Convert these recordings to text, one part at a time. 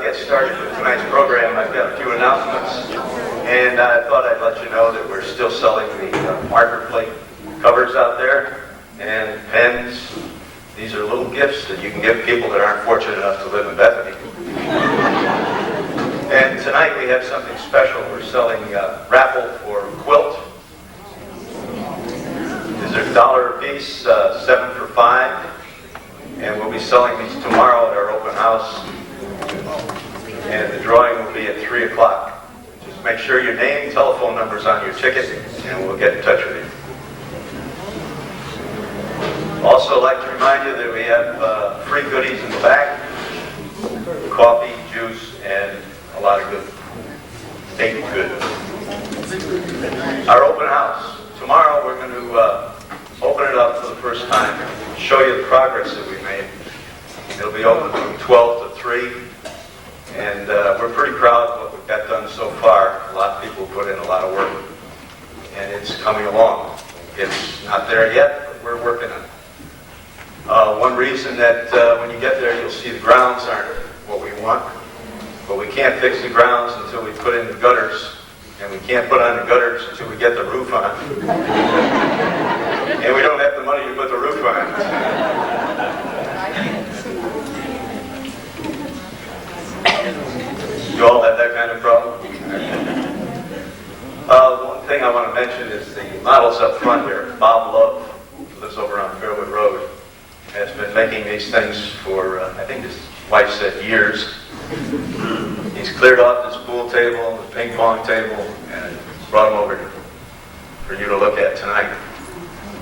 get started with tonight's program, I've got a few announcements, and I thought I'd let you know that we're still selling the marker plate covers out there, and pens. These are little gifts that you can give people that aren't fortunate enough to live in Bethany. And tonight we have something special. We're selling raffle for quilt. These are $1 a piece, 7 for $5. And we'll be selling these tomorrow at our open house. And the drawing will be at 3 o'clock. Just make sure your name, telephone number's on your ticket, and we'll get in touch with you. Also, I'd like to remind you that we have free goodies in the back. Coffee, juice, and a lot of good baked goods. Our open house. Tomorrow we're going to open it up for the first time, show you the progress that we've made. It'll be open from 12 to 3, and we're pretty proud of what we've got done so far. A lot of people put in a lot of work, and it's coming along. It's not there yet, but we're working on it. One reason that when you get there, you'll see the grounds aren't what we want, but we can't fix the grounds until we put in the gutters, and we can't put on the gutters until we get the roof on. And we don't have the money to put the roof on. You all have that kind of problem? One thing I want to mention is the models up front here. Bob Love, who lives over on Fairwood Road, has been making these things for, I think his wife said, years. He's cleared off his pool table, his ping pong table, and brought them over for you to look at tonight.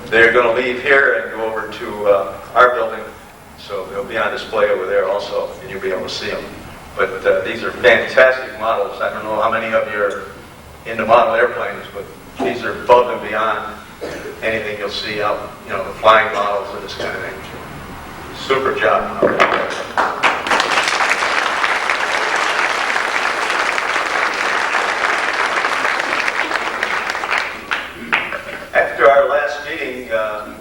They're going to leave here and go over to our building, so they'll be on display over there also, and you'll be able to see them. But these are fantastic models. I don't know how many of you are into model airplanes, but these are above and beyond anything you'll see out, the flying models and this kind of thing. Super job. After our last meeting,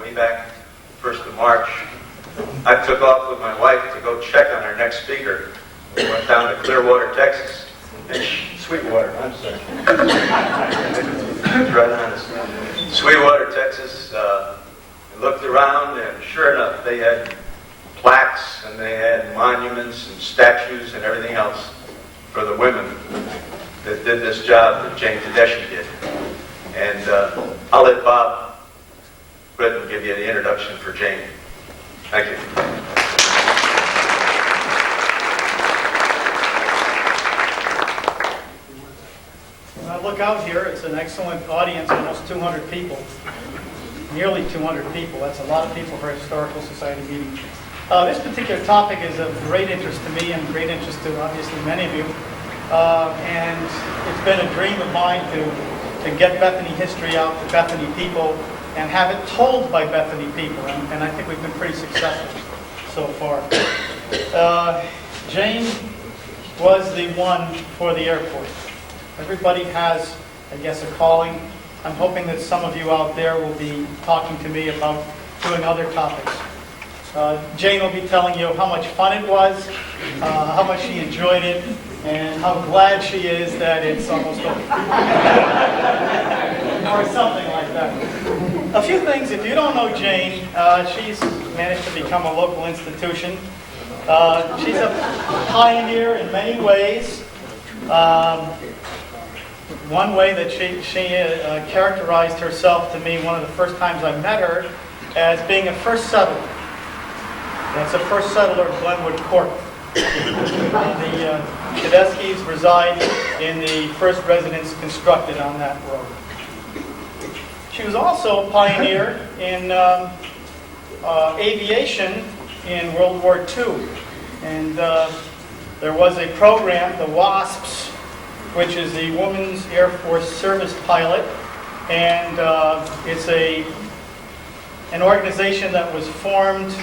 way back 1st of March, I took off with my wife to go check on our next speaker. We went down to Clearwater, Texas. Sweetwater, I'm sorry. Right on us. Sweetwater, Texas. We looked around, and sure enough, they had plaques, and they had monuments and statues and everything else for the women that did this job that Jane Tedeschi did. And I'll let Bob Britton give you the introduction for Jane. Thank you. When I look out here, it's an excellent audience, almost 200 people. Nearly 200 people. That's a lot of people for a Historical Society meeting. This particular topic is of great interest to me and great interest to obviously many of you. And it's been a dream of mine to get Bethany history out to Bethany people and have it told by Bethany people. And I think we've been pretty successful so far. Jane was the one for the airport. Everybody has, I guess, a calling. I'm hoping that some of you out there will be talking to me about doing other topics. Jane will be telling you how much fun it was, how much she enjoyed it, and how glad she is that it's almost over. Or something like that. A few things, if you don't know Jane, she's managed to become a local institution. She's a pioneer in many ways. One way that she characterized herself to me one of the first times I met her as being a first settler. That's a first settler of Glenwood Court. The Tedeschis reside in the first residence constructed on that road. She was also a pioneer in aviation in World War II. And there was a program, the WASPs, which is the Women's Air Force Service Pilot. And it's an organization that was formed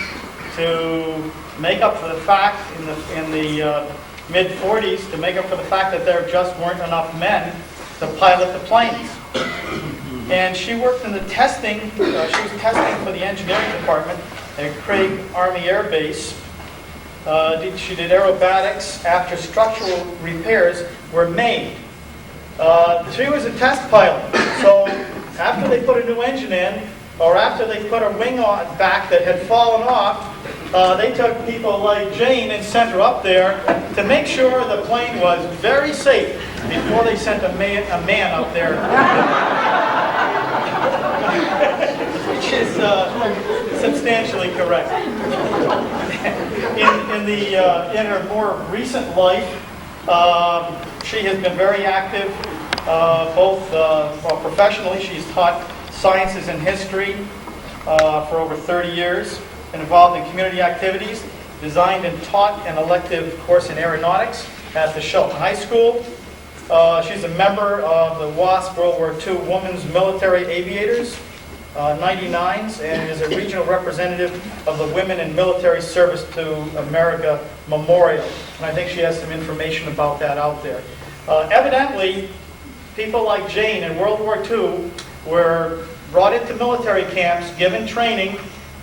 to make up for the fact in the mid-40s, to make up for the fact that there just weren't enough men to pilot the planes. And she worked in the testing, she was testing for the engineering department at Craig Army Air Base. She did aerobatics after structural repairs were made. She was a test pilot, so after they put a new engine in, or after they put a wing on back that had fallen off, they took people like Jane and sent her up there to make sure the plane was very safe before they sent a man up there. Which is substantially correct. In her more recent life, she has been very active, both professionally. She's taught sciences and history for over 30 years, been involved in community activities, designed and taught an elective course in aeronautics at the Shelton High School. She's a member of the WASP World War II Women's Military Aviators, 99s, and is a regional representative of the Women in Military Service to America Memorial. And I think she has some information about that out there. Evidently, people like Jane in World War II were brought into military camps, given training,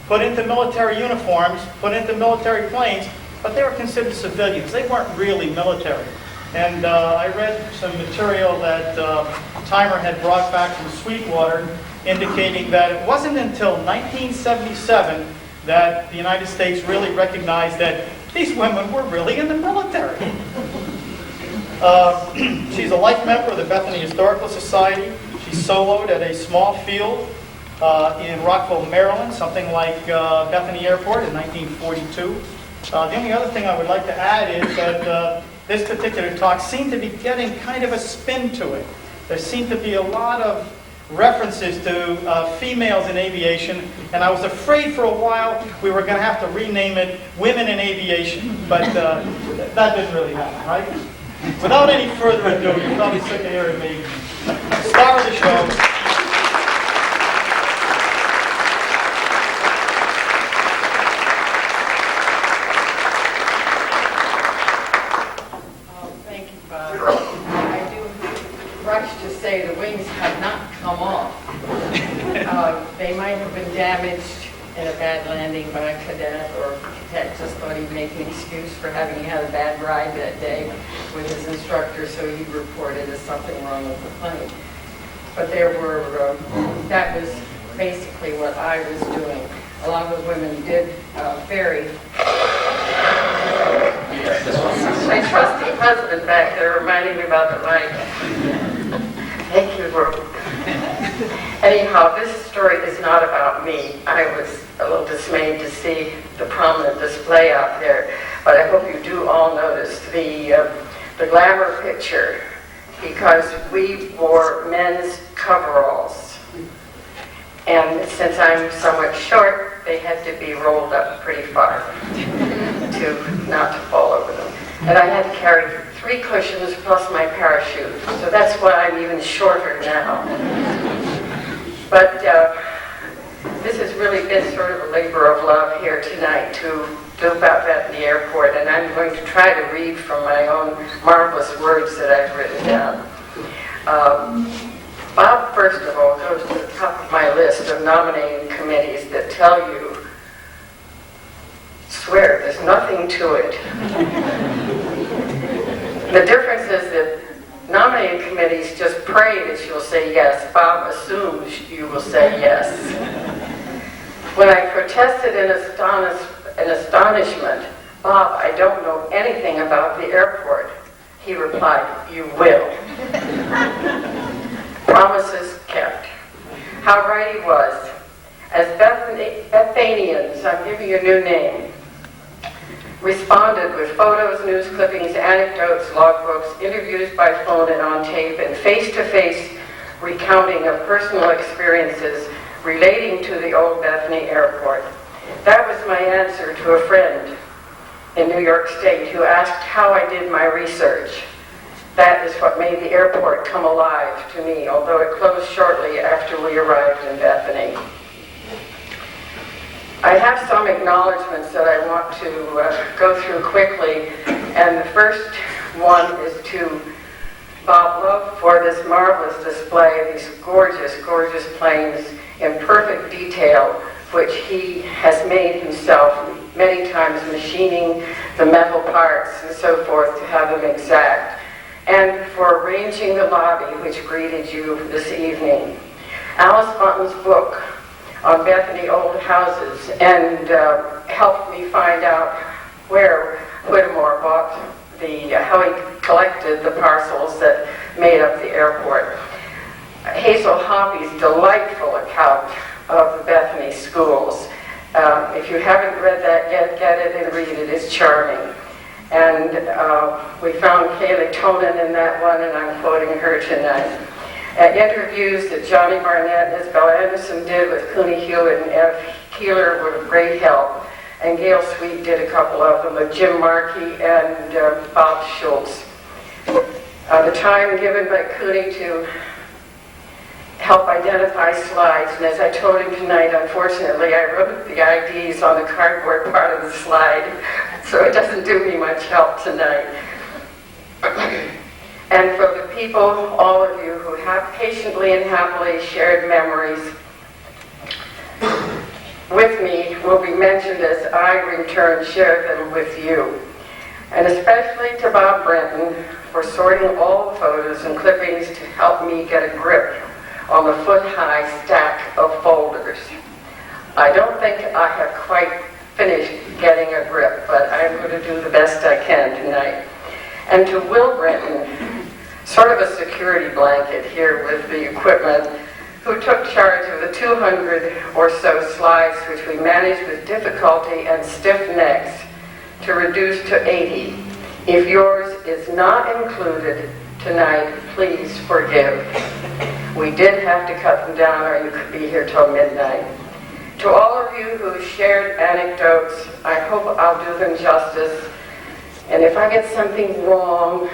put into military uniforms, put into military planes, but they were considered civilians. They weren't really military. And I read some material that Timer had brought back from Sweetwater indicating that it wasn't until 1977 that the United States really recognized that these women were really in the military. She's a life member of the Bethany Historical Society. She soloed at a small field in Rockville, Maryland, something like Bethany Airport in 1942. The only other thing I would like to add is that this particular talk seemed to be getting kind of a spin to it. There seemed to be a lot of references to females in aviation, and I was afraid for a while we were going to have to rename it Women in Aviation, but that didn't really happen, right? Without any further ado, you're probably sick of hearing me. Star of the show. The wings have not come off. They might have been damaged in a bad landing by a cadet, or a cadet just thought he'd make an excuse for having had a bad ride that day with his instructor, so he reported as something wrong with the plane. But there were, that was basically what I was doing. A lot of the women did vary. My trusty husband back there reminding me about the mic. Thank you, Brooke. Anyhow, this story is not about me. I was a little dismayed to see the prominent display out there, but I hope you do all notice the glamour picture, because we wore men's coveralls. And since I'm somewhat short, they had to be rolled up pretty far to not to fall over them. And I had to carry 3 cushions plus my parachute. So that's why I'm even shorter now. But this has really been sort of a labor of love here tonight to do about Bethany Airport, and I'm going to try to read from my own marvelous words that I've written down. Bob, first of all, goes to the top of my list of nominating committees that tell you, swear, there's nothing to it. The difference is that nominating committees just pray that you'll say yes. Bob assumes you will say yes. When I protested in astonishment, Bob, I don't know anything about the airport, he replied, you will. Promises kept. How right he was. As Bethanians, I'm giving you a new name, responded with photos, news clippings, anecdotes, logbooks, interviews by phone and on tape, and face-to-face recounting of personal experiences relating to the old Bethany Airport. That was my answer to a friend in New York State who asked how I did my research. That is what made the airport come alive to me, although it closed shortly after we arrived in Bethany. I have some acknowledgments that I want to go through quickly, and the first one is to Bob Love for this marvelous display of these gorgeous, gorgeous planes in perfect detail, which he has made himself many times, machining the metal parts and so forth to have them exact, and for arranging the lobby which greeted you this evening. Alice Bunton's book on Bethany old houses and helped me find out where Whittemore bought how he collected the parcels that made up the airport. Hazel Hoppy's delightful account of the Bethany schools. If you haven't read that yet, get it and read it. It's charming. And we found Kaylee Tonin in that one, and I'm quoting her tonight. Interviews that Johnny Barnett and Isabel Anderson did with Cooney Hewitt and F. Keeler were great help. And Gail Sweet did a couple of them with Jim Markey and Bob Schultz. The time given by Cooney to help identify slides, and as I told him tonight, unfortunately, I wrote the IDs on the cardboard part of the slide, so it doesn't do me much help tonight. And for the people, all of you who have patiently and happily shared memories with me will be mentioned as I in turn share them with you. And especially to Bob Brenton for sorting all the photos and clippings to help me get a grip on the foot-high stack of folders. I don't think I have quite finished getting a grip, but I'm going to do the best I can tonight. And to Will Brenton, sort of a security blanket here with the equipment, who took charge of the 200 or so slides which we managed with difficulty and stiff necks to reduce to 80. If yours is not included tonight, please forgive. We did have to cut them down or you could be here till midnight. To all of you who shared anecdotes, I hope I'll do them justice. And if I get something wrong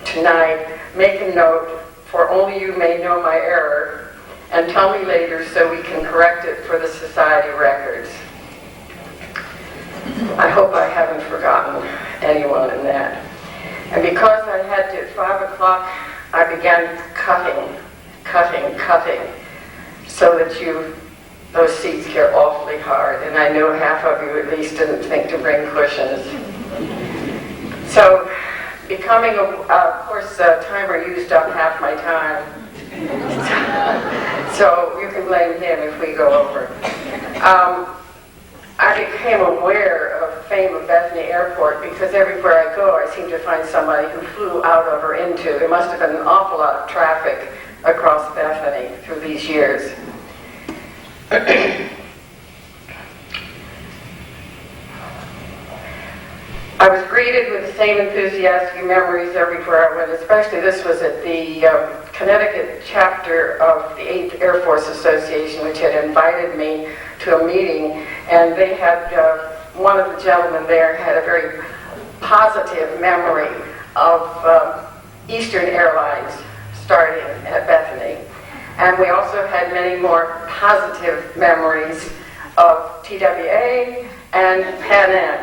tonight, make a note, for only you may know my error, and tell me later so we can correct it for the society records. I hope I haven't forgotten anyone in that. And because I had to, at 5 o'clock, I began cutting, so that those seats get awfully hard. And I know half of you at least didn't think to bring cushions. So, becoming of course, timer used up half my time. So you can blame him if we go over. I became aware of the fame of Bethany Airport because everywhere I go I seem to find somebody who flew out of or into. There must have been an awful lot of traffic across Bethany through these years. I was greeted with the same enthusiastic memories everywhere I went, especially this was at the Connecticut chapter of the 8th Air Force Association, which had invited me to a meeting, and they had, one of the gentlemen there had a very positive memory of Eastern Airlines starting at Bethany. And we also had many more positive memories of TWA and Pan Am.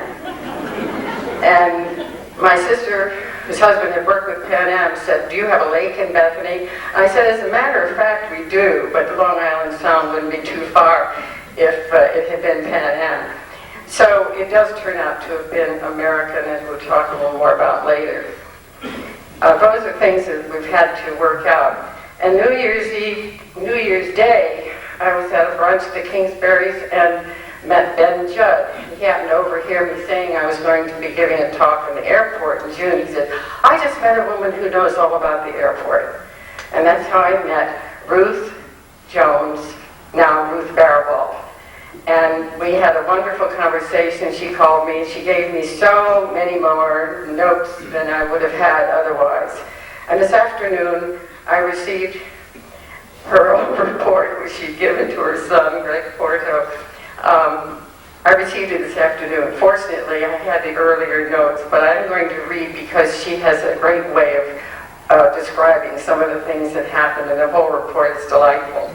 And my sister, whose husband had worked with Pan Am, said, "Do you have a lake in Bethany?" And I said, "As a matter of fact, we do, but the Long Island Sound wouldn't be too far if it had been Pan Am." So it does turn out to have been American, as we'll talk a little more about later. Those are things that we've had to work out. And New Year's Day, I was at a brunch at the Kingsbury's and met Ben Judd. He happened to overhear me saying I was going to be giving a talk in the airport in June. He said, "I just met a woman who knows all about the airport." And that's how I met Ruth Jones, now Ruth Barabalt. And we had a wonderful conversation. She called me and she gave me so many more notes than I would have had otherwise. And this afternoon, I received her own report, which she'd given to her son, Greg Porto. I received it this afternoon. Fortunately, I had the earlier notes, but I'm going to read because she has a great way of describing some of the things that happened, and the whole report is delightful.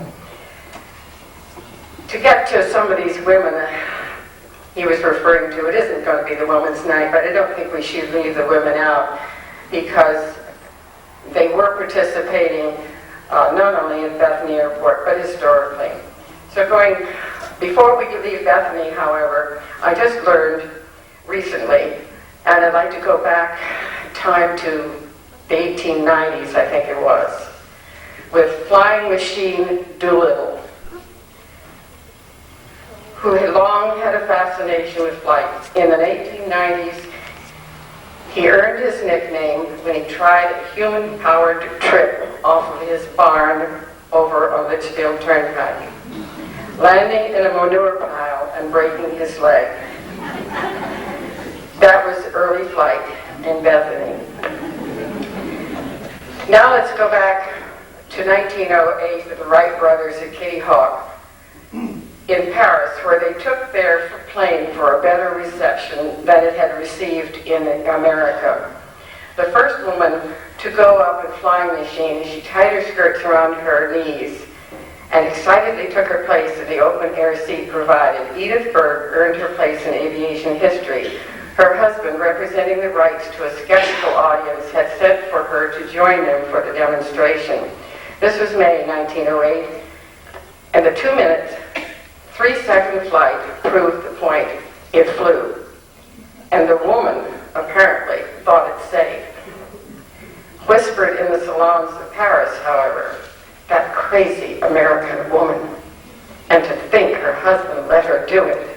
To get to some of these women he was referring to, it isn't going to be the Women's Night, but I don't think we should leave the women out because they were participating not only in Bethany Airport, but historically. So before we leave Bethany, however, I just learned recently And I'd like to go back time to the 1890s, I think it was, with Flying Machine Doolittle, who had long had a fascination with flight. In the 1890s, he earned his nickname when he tried a human-powered trip off of his barn over a Litchfield Turnpike, landing in a manure pile and breaking his leg. That was early flight in Bethany. Now let's go back to 1908 with the Wright brothers at Kitty Hawk in Paris, where they took their plane for a better reception than it had received in America. The first woman to go up in flying machine, she tied her skirts around her knees and excitedly took her place in the open-air seat provided. Edith Berg earned her place in aviation history. Her husband, representing the Wrights to a skeptical audience, had sent for her to join them for the demonstration. This was May 1908, and the 2 minutes, 3-second flight proved the point. It flew. And the woman, apparently, thought it safe. Whispered in the salons of Paris, however, that crazy American woman. And to think her husband let her do it.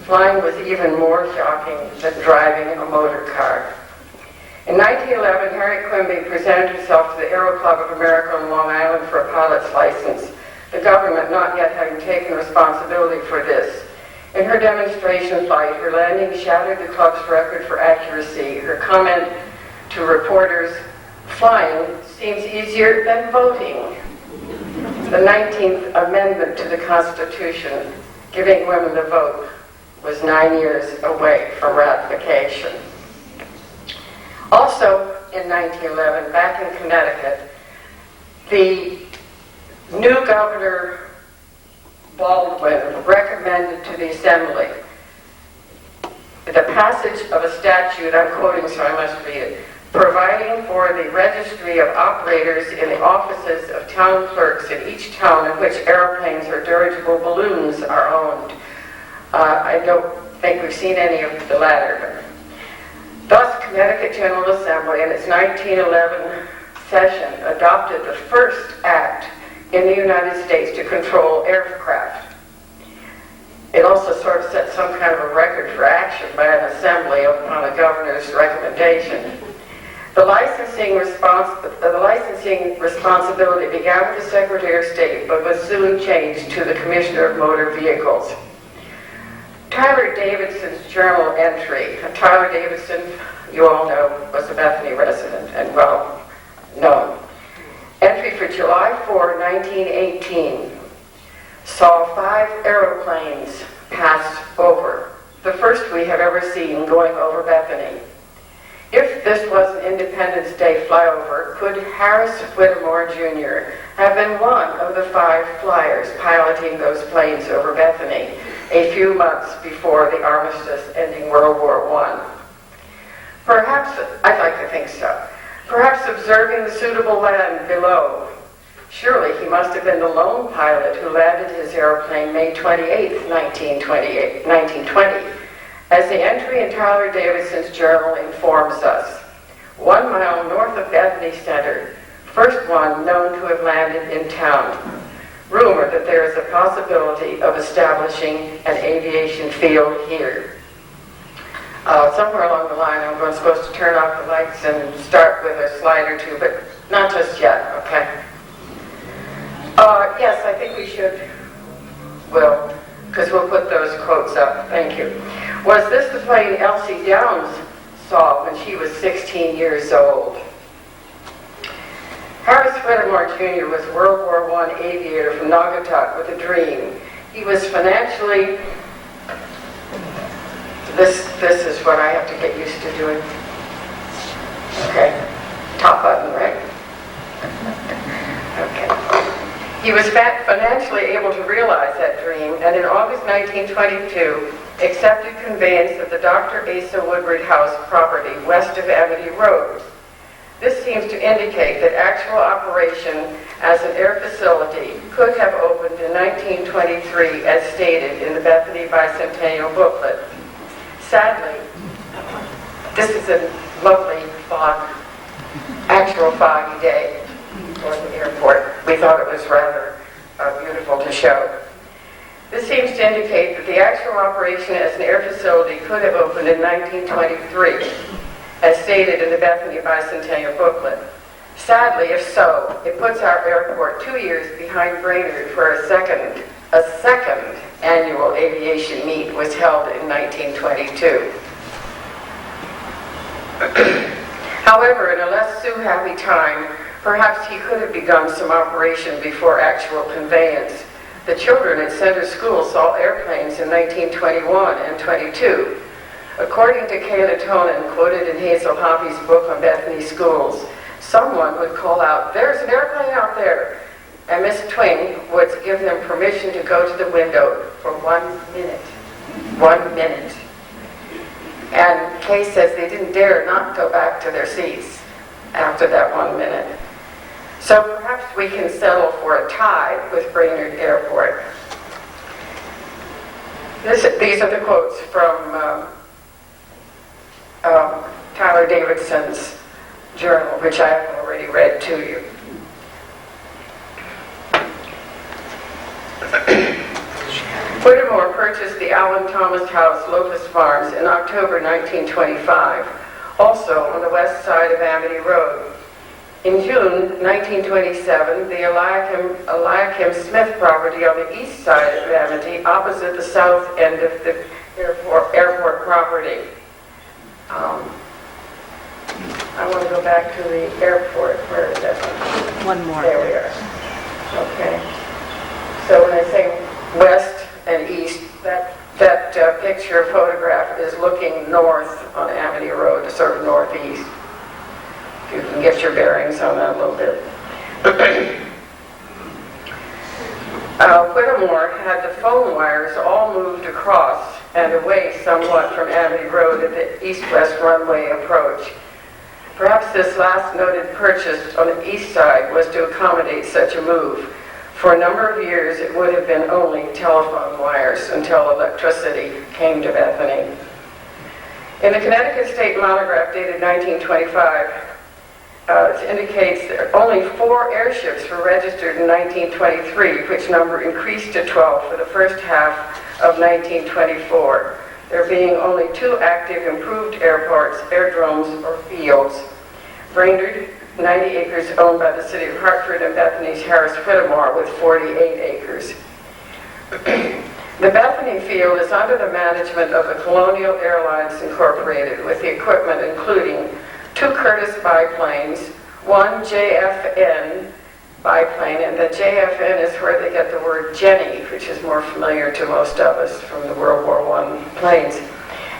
Flying was even more shocking than driving a motor car. In 1911, Harriet Quimby presented herself to the Aero Club of America on Long Island for a pilot's license, the government not yet having taken responsibility for this. In her demonstration flight, her landing shattered the club's record for accuracy. Her comment to reporters, "Flying seems easier than voting." The 19th Amendment to the Constitution, giving women the vote, was 9 years away from ratification. Also in 1911, back in Connecticut, the new Governor Baldwin recommended to the Assembly the passage of a statute, I'm quoting so I must read it, providing for the registry of operators in the offices of town clerks in each town in which airplanes or dirigible balloons are owned. I don't think we've seen any of the latter. Thus, Connecticut General Assembly in its 1911 session adopted the first act in the United States to control aircraft. It also sort of set some kind of a record for action by an assembly upon a governor's recommendation. The licensing responsibility began with the Secretary of State, but was soon changed to the Commissioner of Motor Vehicles. Tyler Davidson's journal entry. Tyler Davidson, you all know, was a Bethany resident and well known. Entry for July 4, 1918 saw 5 aeroplanes pass over, the first we have ever seen going over Bethany. If this was an Independence Day flyover, could Harris Whittemore Jr. have been one of the 5 flyers piloting those planes over Bethany a few months before the armistice ending World War I? Perhaps, I'd like to think so. Perhaps observing the suitable land below. Surely he must have been the lone pilot who landed his airplane May 28, 1920. As the entry in Tyler Davidson's journal informs us, 1 mile north of Bethany Center, first one known to have landed in town. Rumor that there is a possibility of establishing an aviation field here. Somewhere along the line, I'm supposed to turn off the lights and start with a slide or two, but not just yet, okay? Yes, I think we should, because we'll put those quotes up. Thank you. Was this the plane Elsie Downs saw when she was 16 years old? Harris Whittemore Jr. was World War I aviator from Naugatuck with a dream. He was financially... This is what I have to get used to doing. Okay. Top button, right? Okay. He was financially able to realize that dream, and in August 1922, accepted conveyance of the Dr. Asa Woodward House property west of Amity Road. This seems to indicate that actual operation as an air facility could have opened in 1923 as stated in the Bethany Bicentennial booklet. Sadly, This is a lovely actual foggy day for the airport. We thought it was rather beautiful to show. This seems to indicate that the actual operation as an air facility could have opened in 1923, as stated in the Bethany Bicentennial booklet. Sadly, if so, it puts our airport 2 years behind Brainerd, where a second annual aviation meet was held in 1922. However, in a less happy time, perhaps he could have begun some operation before actual conveyance. The children at Center School saw airplanes in 1921 and 22. According to Kayla Tonin, quoted in Hazel Hoppy's book on Bethany schools, someone would call out, "There's an airplane out there," and Miss Twing would give them permission to go to the window for 1 minute. 1 minute. And Kay says they didn't dare not go back to their seats after that 1 minute. So perhaps we can settle for a tie with Brainerd Airport. These are the quotes from Tyler Davidson's journal, which I have already read to you. Whittemore purchased the Allen Thomas House, Locust Farms, in October 1925, also on the west side of Amity Road. In June 1927, the Eliakim Smith property on the east side of Amity, opposite the south end of the airport property. I want to go back to the airport. Where is that? One more. There we are. Okay. So when I say west and east, that picture photograph is looking north on Amity Road, sort of northeast. You can get your bearings on that a little bit. Whittemore had the phone wires all moved across and away somewhat from Amity Road at the east-west runway approach. Perhaps this last noted purchase on the east side was to accommodate such a move. For a number of years, it would have been only telephone wires until electricity came to Bethany. In the Connecticut State Monograph dated 1925, it indicates that only 4 airships were registered in 1923, which number increased to 12 for the first half of 1924. There being only 2 active improved airports, airdromes, or fields. Brainerd, 90 acres owned by the city of Hartford, and Bethany's Harris Whittemore with 48 acres. The Bethany field is under the management of the Colonial Airlines Incorporated, with the equipment including 2 Curtiss biplanes, 1 JFN biplane, and the JFN is where they get the word Jenny, which is more familiar to most of us from the World War I planes,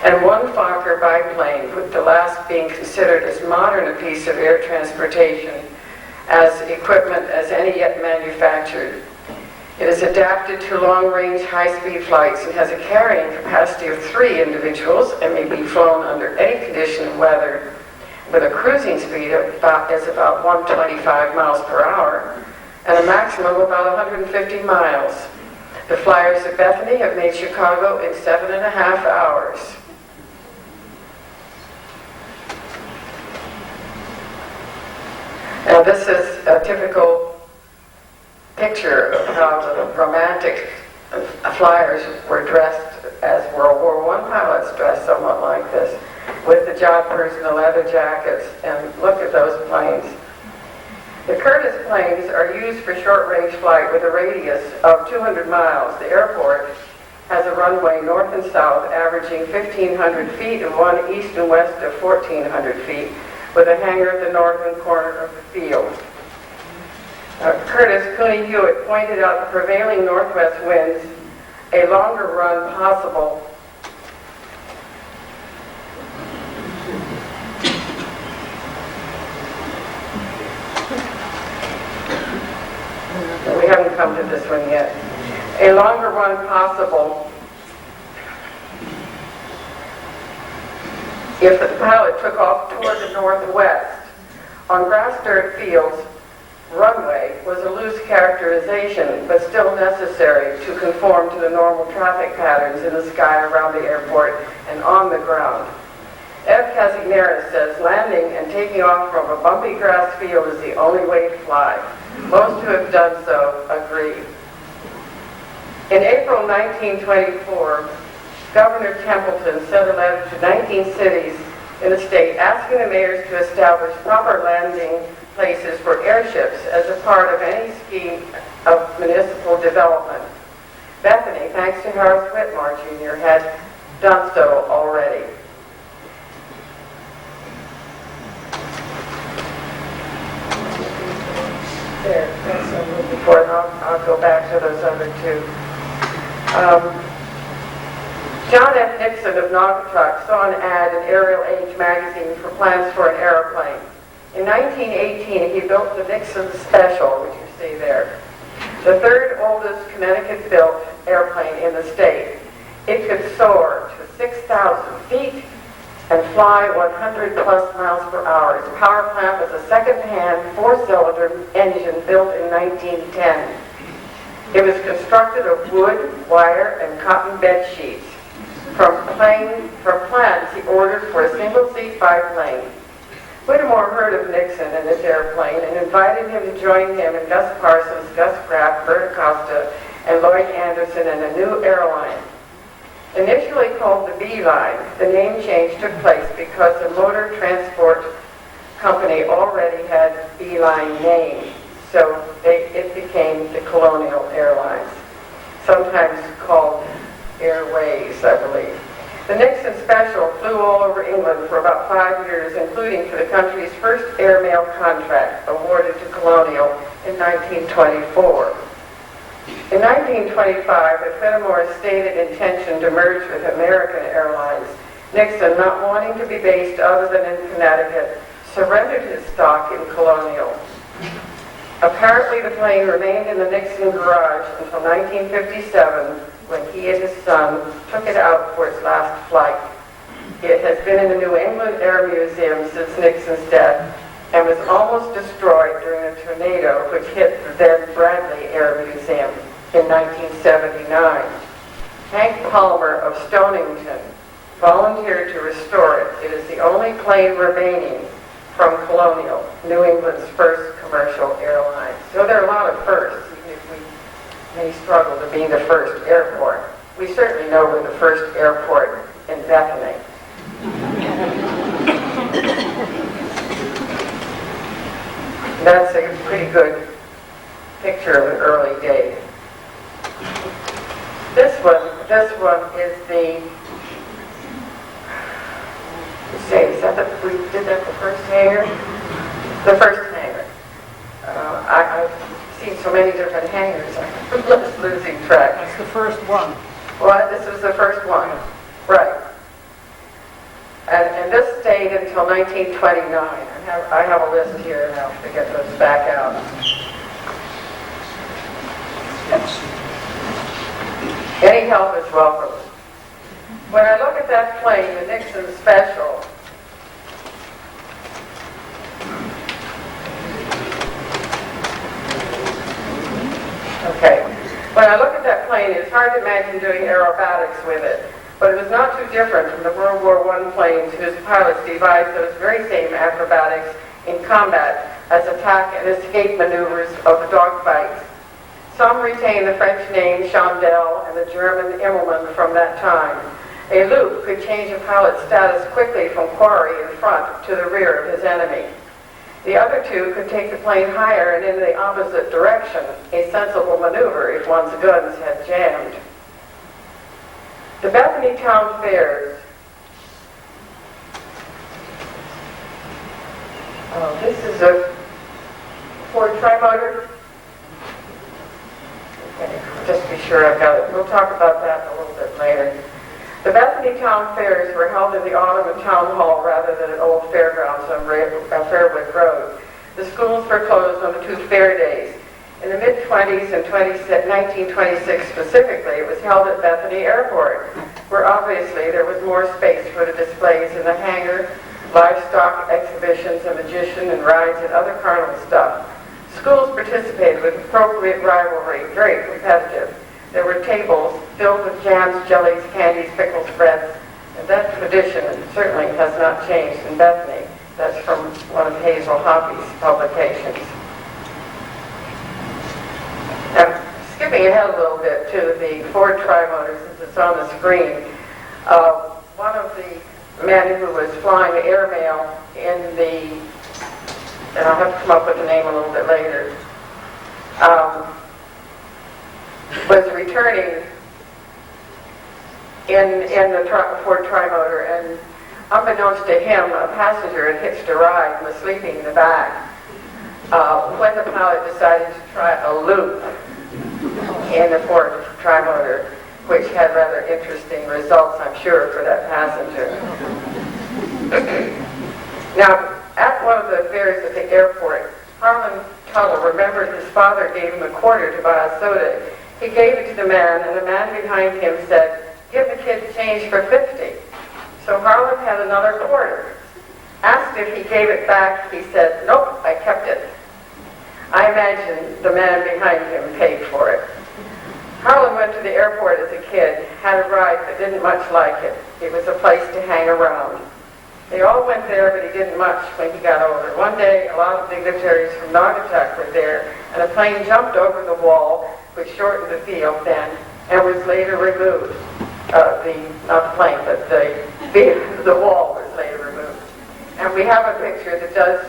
and 1 Fokker biplane, with the last being considered as modern a piece of air transportation as equipment as any yet manufactured. It is adapted to long-range, high-speed flights and has a carrying capacity of 3 individuals and may be flown under any condition of weather, with a cruising speed of about 125 miles per hour and a maximum of about 150 miles. The flyers at Bethany have made Chicago in 7.5 hours. Now this is a typical picture of how the romantic flyers were dressed as World War I pilots dressed somewhat like this, with the jodhpurs and the leather jackets, and look at those planes. The Curtiss planes are used for short-range flight with a radius of 200 miles. The airport has a runway north and south averaging 1,500 feet and one east and west of 1,400 feet, with a hangar at the northern corner of the field. Curtis Cooney Hewitt pointed out the prevailing northwest winds, a longer run possible. We haven't come to this one yet. A longer run possible if the pilot took off toward the northwest. On grass dirt fields, runway was a loose characterization, but still necessary to conform to the normal traffic patterns in the sky around the airport and on the ground. Ed Casigneris says landing and taking off from a bumpy grass field is the only way to fly. Most who have done so agree. In April 1924, Governor Templeton sent a letter to 19 cities in the state asking the mayors to establish proper landing places for airships as a part of any scheme of municipal development. Bethany, thanks to Horace Whitmore Jr., had done so already. There, that's a little before, and I'll go back to those other two. John F. Nixon of Naugatuck saw an ad in Aerial Age magazine for plans for an airplane. In 1918, he built the Nixon Special, which you see there, the third oldest Connecticut-built airplane in the state. It could soar to 6,000 feet and fly 100 plus miles per hour. Its power plant was a second-hand four-cylinder engine built in 1910. It was constructed of wood, wire, and cotton bed sheets. From plans he ordered for a single-seat biplane. Whittemore heard of Nixon and his airplane and invited him to join him and Gus Parsons, Gus Kraft, Bert Acosta, and Lloyd Anderson in a new airline. Initially called the B-Line, the name change took place because the motor transport company already had B-Line name, so it became the Colonial Airlines, sometimes called Airways, I believe. The Nixon Special flew all over England for about 5 years, including for the country's first airmail contract awarded to Colonial in 1924. In 1925, at Whittemore's stated intention to merge with American Airlines, Nixon, not wanting to be based other than in Connecticut, surrendered his stock in Colonial. Apparently, the plane remained in the Nixon garage until 1957, when he and his son took it out for its last flight. It has been in the New England Air Museum since Nixon's death and was almost destroyed during a tornado which hit the then Bradley Air Museum in 1979. Hank Palmer of Stonington volunteered to restore it. It is the only plane remaining from Colonial, New England's first commercial airline. So there are a lot of firsts, even if we may struggle to be the first airport. We certainly know we're the first airport in Bethany. That's a pretty good picture of an early day. This one is the, let's see, is that we did that the first hangar? The first hangar. I've seen so many different hangars, I'm just losing track. That's the first one. What? This was the first one. Right. And this stayed until 1929. I have a list here now to get those back out. Any help is welcome. When I look at that plane, the Nixon Special, okay. When I look at that plane, it's hard to imagine doing aerobatics with it. But it was not too different from the World War I planes whose pilots devised those very same acrobatics in combat as attack and escape maneuvers of the dogfights. Some retain the French name Chandelle and the German Immelmann from that time. A loop could change a pilot's status quickly from quarry in front to the rear of his enemy. The other two could take the plane higher and in the opposite direction, a sensible maneuver if one's guns had jammed. The Bethany Town Fairs. Oh, this is a Ford Trimotor. Okay, just be sure I've got it. We'll talk about that a little bit later. The Bethany Town Fairs were held in the autumn at Town Hall rather than at Old Fairgrounds on Fairwood Road. The schools were closed on the two fair days. In the mid-20s and 1926 specifically, it was held at Bethany Airport, where obviously there was more space for the displays in the hangar, livestock exhibitions, a magician, and rides and other carnival stuff. Schools participated with appropriate rivalry, very competitive. There were tables filled with jams, jellies, candies, pickles, breads, And that tradition certainly has not changed in Bethany. That's from one of Hazel Hoppy's publications. Now, skipping ahead a little bit to the Ford Tri-Motor, since it's on the screen, one of the men who was flying the airmail in the, and I'll have to come up with the name a little bit later, was returning in the Ford Tri-Motor, and unbeknownst to him, a passenger had hitched a ride and was sleeping in the back. When the pilot decided to try a loop in the Ford Tri-Motor, which had rather interesting results, I'm sure, for that passenger. Now, at one of the fairs at the airport, Harlan Tuttle remembered his father gave him a quarter to buy a soda. He gave it to the man, and the man behind him said, "Give the kid change for 50. So Harlan had another quarter. Asked if he gave it back, he said, "Nope, I kept it." I imagine the man behind him paid for it. Harlan went to the airport as a kid, had a ride, but didn't much like it. It was a place to hang around. They all went there, but he didn't much when he got older. One day, a lot of dignitaries from Naugatuck were there, and a plane jumped over the wall, which shortened the field then, and was later removed. Not the plane, but the wall was later removed. And we have a picture that does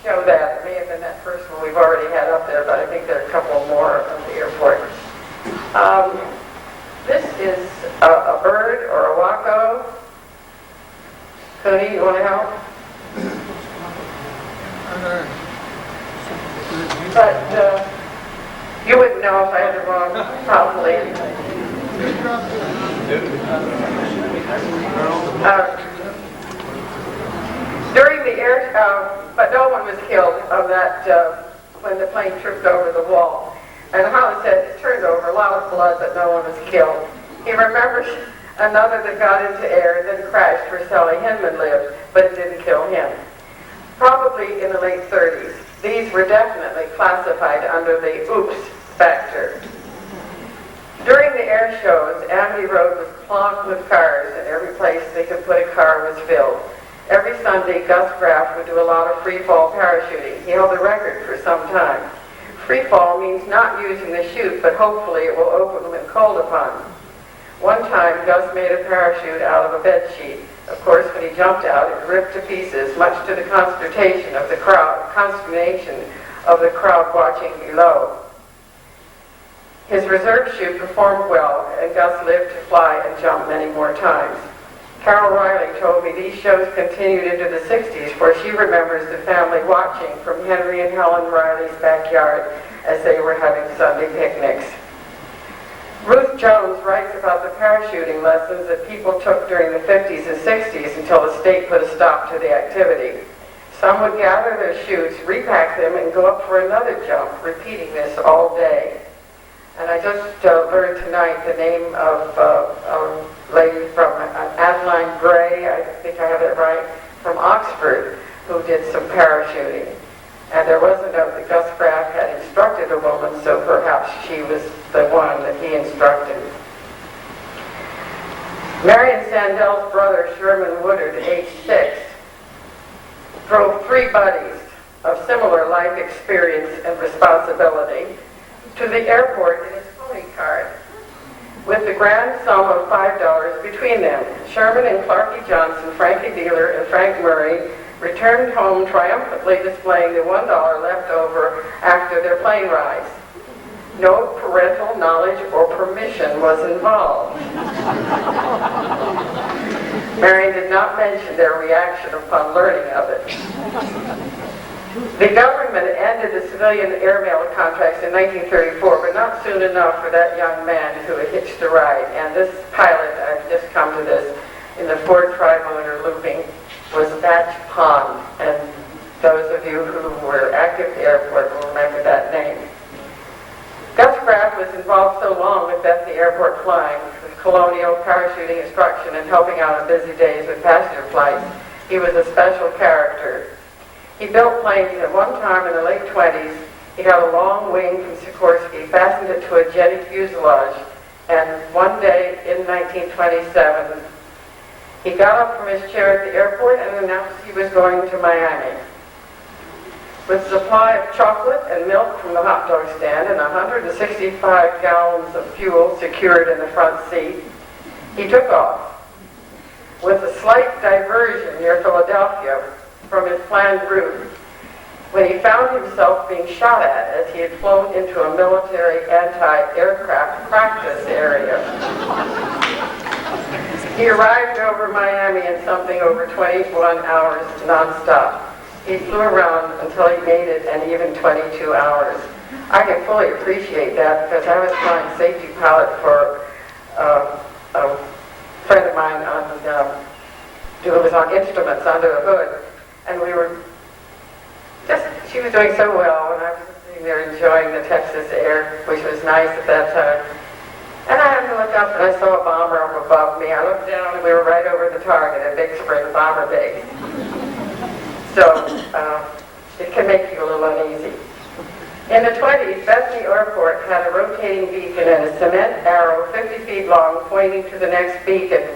show that. It may have been that first one we've already had up there, but I think there are a couple more of the airport. This is a bird or a wacko. Cody, you want to help? But you wouldn't know if I had the wrong, probably. During the air, but no one was killed of that when the plane tripped over the wall. And Harlan said it turned over a lot of blood, but no one was killed. He remembers another that got into air and then crashed where Sally Hinman lived, but it didn't kill him. Probably in the late 30s. These were definitely classified under the oops factor. During the air shows, Amity Road was clogged with cars, and every place they could put a car was filled. Every Sunday, Gus Graff would do a lot of free-fall parachuting. He held the record for some time. Free fall means not using the chute, but hopefully it will open when called upon. One time, Gus made a parachute out of a bed sheet. Of course, when he jumped out, it ripped to pieces, much to the consternation of the crowd watching below. His reserve chute performed well, and Gus lived to fly and jump many more times. Carol Riley told me these shows continued into the 60s, where she remembers the family watching from Henry and Helen Riley's backyard as they were having Sunday picnics. Ruth Jones writes about the parachuting lessons that people took during the 50s and 60s until the state put a stop to the activity. Some would gather their chutes, repack them, and go up for another jump, repeating this all day. And I just learned tonight the name of a lady from Adeline Gray, I think I have it right, from Oxford, who did some parachuting. And there was a note that Gus Graff had instructed a woman, so perhaps she was the one that he instructed. Marion Sandel's brother, Sherman Woodard, age 6, drove 3 buddies of similar life experience and responsibility to the airport in his pony cart, with the grand sum of $5 between them. Sherman and Clarky Johnson, Frankie Dealer, and Frank Murray returned home triumphantly displaying the $1 left over after their plane rides. No parental knowledge or permission was involved. Marion did not mention their reaction upon learning of it. The government ended the civilian airmail contracts in 1934, but not soon enough for that young man who had hitched a ride. And this pilot, I've just come to this, in the Ford Tri-Motor looping, was Batch Pond. And those of you who were active at the airport will remember that name. Gus Graff was involved so long with Bethany Airport flying, with colonial parachuting instruction and helping out on busy days with passenger flights. He was a special character. He built planes at one time in the late 20s. He had a long wing from Sikorsky, fastened it to a jetty fuselage, and one day in 1927, He got up from his chair at the airport and announced he was going to Miami. With a supply of chocolate and milk from the hot dog stand and 165 gallons of fuel secured in the front seat, he took off. With a slight diversion near Philadelphia from his planned route, when he found himself being shot at as he had flown into a military anti-aircraft practice area. He arrived over Miami in something over 21 hours nonstop. He flew around until he made it in even 22 hours. I can fully appreciate that because I was flying safety pilot for a friend of mine who was on instruments under the hood, and we were she was doing so well, and I was sitting there enjoying the Texas air, which was nice at that time. And I happened to look up and I saw a bomber up above me. I looked down and we were right over the target at Big Spring Bomber Base. So it can make you a little uneasy. In the 20s, Bethany Airport had a rotating beacon and a cement arrow 50 feet long pointing to the next beacon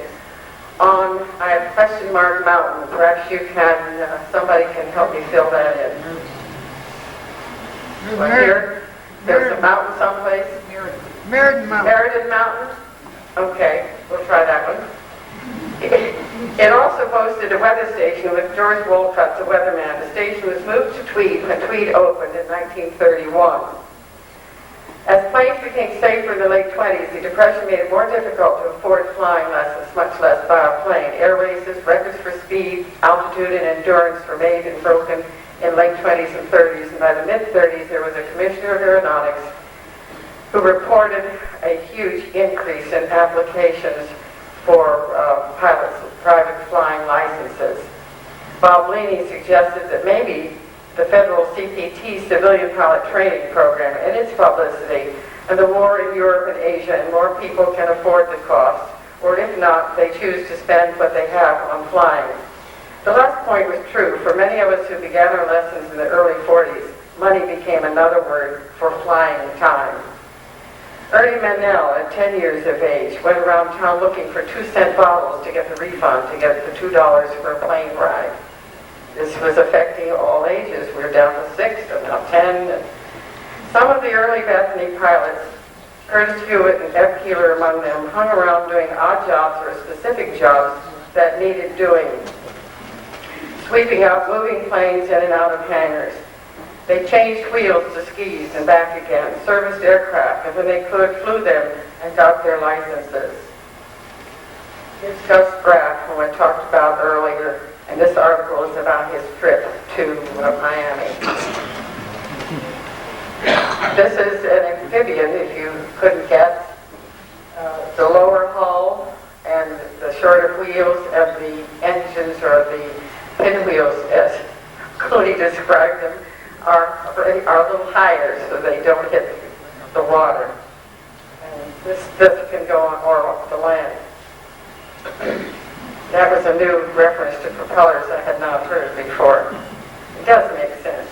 on a question mark mountain. Perhaps you can, somebody can help me fill that in. Well, here, there's a mountain someplace. Meriden Mountain. Meriden Mountain? Okay, we'll try that one. It also boasted a weather station with George Wolcott, the weatherman. The station was moved to Tweed when Tweed opened in 1931. As planes became safer in the late 20s, the Depression made it more difficult to afford flying lessons, much less by a plane. Air races, records for speed, altitude, and endurance were made and broken in late 20s and 30s. And by the mid-30s, there was a commissioner of aeronautics who reported a huge increase in applications for pilots with private flying licenses. Bob Leaney suggested that maybe the federal CPT civilian pilot training program and its publicity and the war in Europe and Asia, and more people can afford the cost, or if not, they choose to spend what they have on flying. The last point was true. For many of us who began our lessons in the early 40s, money became another word for flying time. Ernie Manel, at 10 years of age, went around town looking for 2-cent bottles to get the refund, to get the $2 for a plane ride. This was affecting all ages. We're down to 6, and now 10. Some of the early Bethany pilots, Curtis Hewitt and Eb Keeler among them, hung around doing odd jobs or specific jobs that needed doing. Sweeping out moving planes in and out of hangars. They changed wheels to skis and back again, serviced aircraft, and when they could, flew them and got their licenses. Here's Gus Graff, who I talked about earlier, and this article is about his trip to Miami. This is an amphibian, if you couldn't guess. The lower hull and the shorter wheels of the engines, or the pinwheels, as Cody described them, are a little higher so they don't hit the water. And this can go on or off the land. That was a new reference to propellers I had not heard before. It does make sense.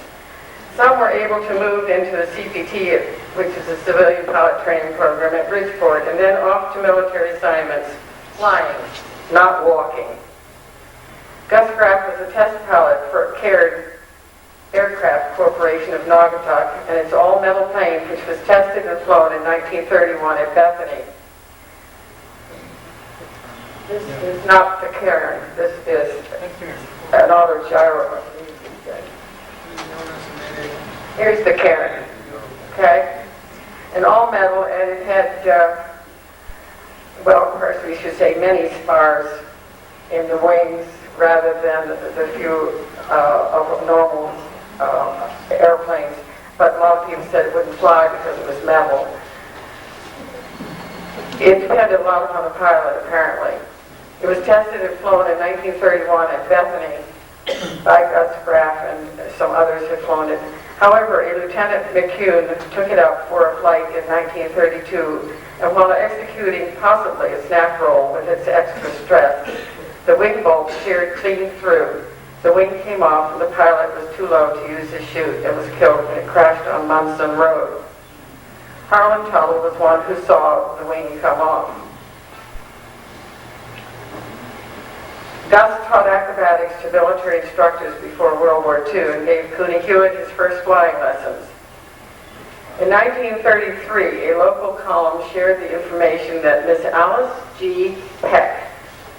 Some were able to move into the CPT, which is a civilian pilot training program at Bridgeport, and then off to military assignments, flying, not walking. Gus Graff was a test pilot for CARE Aircraft Corporation of Naugatuck, and its all-metal plane, which was tested and flown in 1931 at Bethany. This is not the Cairn. This is an autogyro. Here's the Cairn. Okay? An all-metal, and it had, well, of course, we should say many spars in the wings rather than the few of normal airplanes, but a lot of people said it wouldn't fly because it was metal. It depended a lot on the pilot, apparently. It was tested and flown in 1931 at Bethany by Gus Graff, and some others had flown it. However, a Lieutenant McCune took it up for a flight in 1932, and while executing possibly a snap roll with its extra stress, the wing bolt sheared clean through. The wing came off, and the pilot was too low to use his chute and was killed when it crashed on Munson Road. Harlan Tuttle was one who saw the wing come off. Gus taught acrobatics to military instructors before World War II and gave Cooney Hewitt his first flying lessons. In 1933, a local column shared the information that Miss Alice G. Peck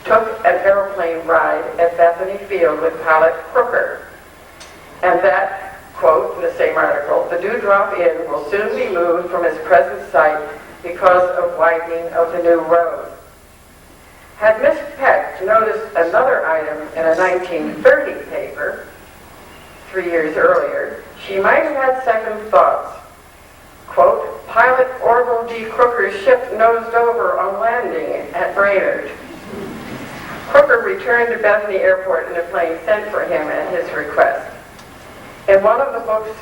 took an airplane ride at Bethany Field with pilot Crooker, and that, quote in the same article, the Dewdrop Inn will soon be moved from its present site because of widening of the new road. Had Miss Peck noticed another item in a 1930 paper, 3 years earlier, she might have had second thoughts. Quote, pilot Orville D. Crooker's ship nosed over on landing at Brainerd. Crooker returned to Bethany Airport in a plane sent for him at his request. In one of the books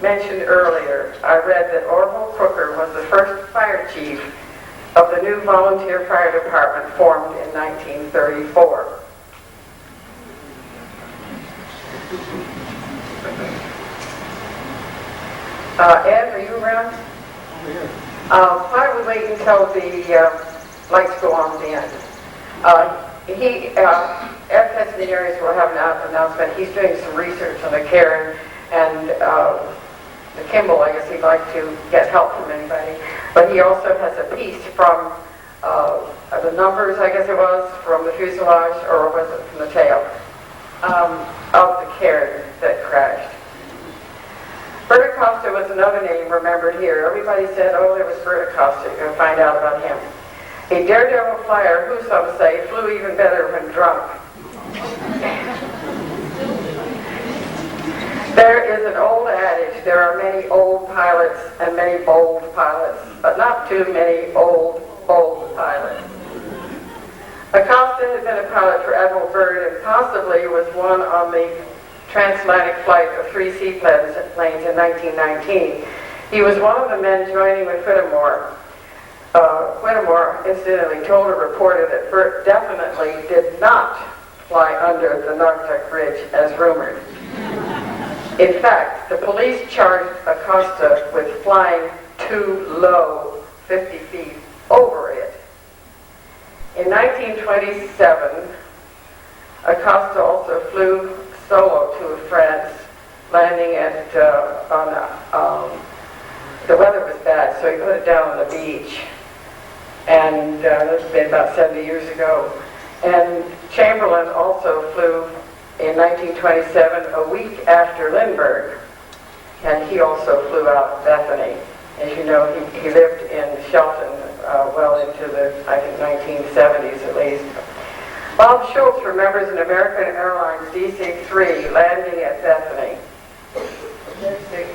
mentioned earlier, I read that Orville Crooker was the first fire chief of the new volunteer fire department formed in 1934. Ed, are you around? Why don't we wait until the lights go on at the end? Ed Bethany Areas will have an announcement. He's doing some research on the Karen and the Kimball. I guess he'd like to get help from anybody. But he also has a piece from the numbers, I guess it was, from the fuselage, or was it from the tail, of the Karen that crashed. Bert Acosta was another name remembered here. Everybody said, oh, there was Bert Acosta. You're going to find out about him. A daredevil flyer who, some say, flew even better when drunk. There is an old adage, there are many old pilots and many bold pilots, but not too many old, bold pilots. Acosta had been a pilot for Admiral Byrd and possibly was one on the transatlantic flight of 3 seaplanes in 1919. He was one of the men joining with Whittemore. Whittemore incidentally told a reporter that Burt definitely did not fly under the Narcotic Bridge as rumored. In fact, the police charged Acosta with flying too low, 50 feet over it. In 1927, Acosta also flew solo to France, landing at, the weather was bad, so he put it down on the beach. And this has been about 70 years ago. And Chamberlain also flew in 1927, a week after Lindbergh. And he also flew out of Bethany. As you know, he lived in Shelton well into the, I think, 1970s at least. Bob Schultz remembers an American Airlines DC-3 landing at Bethany.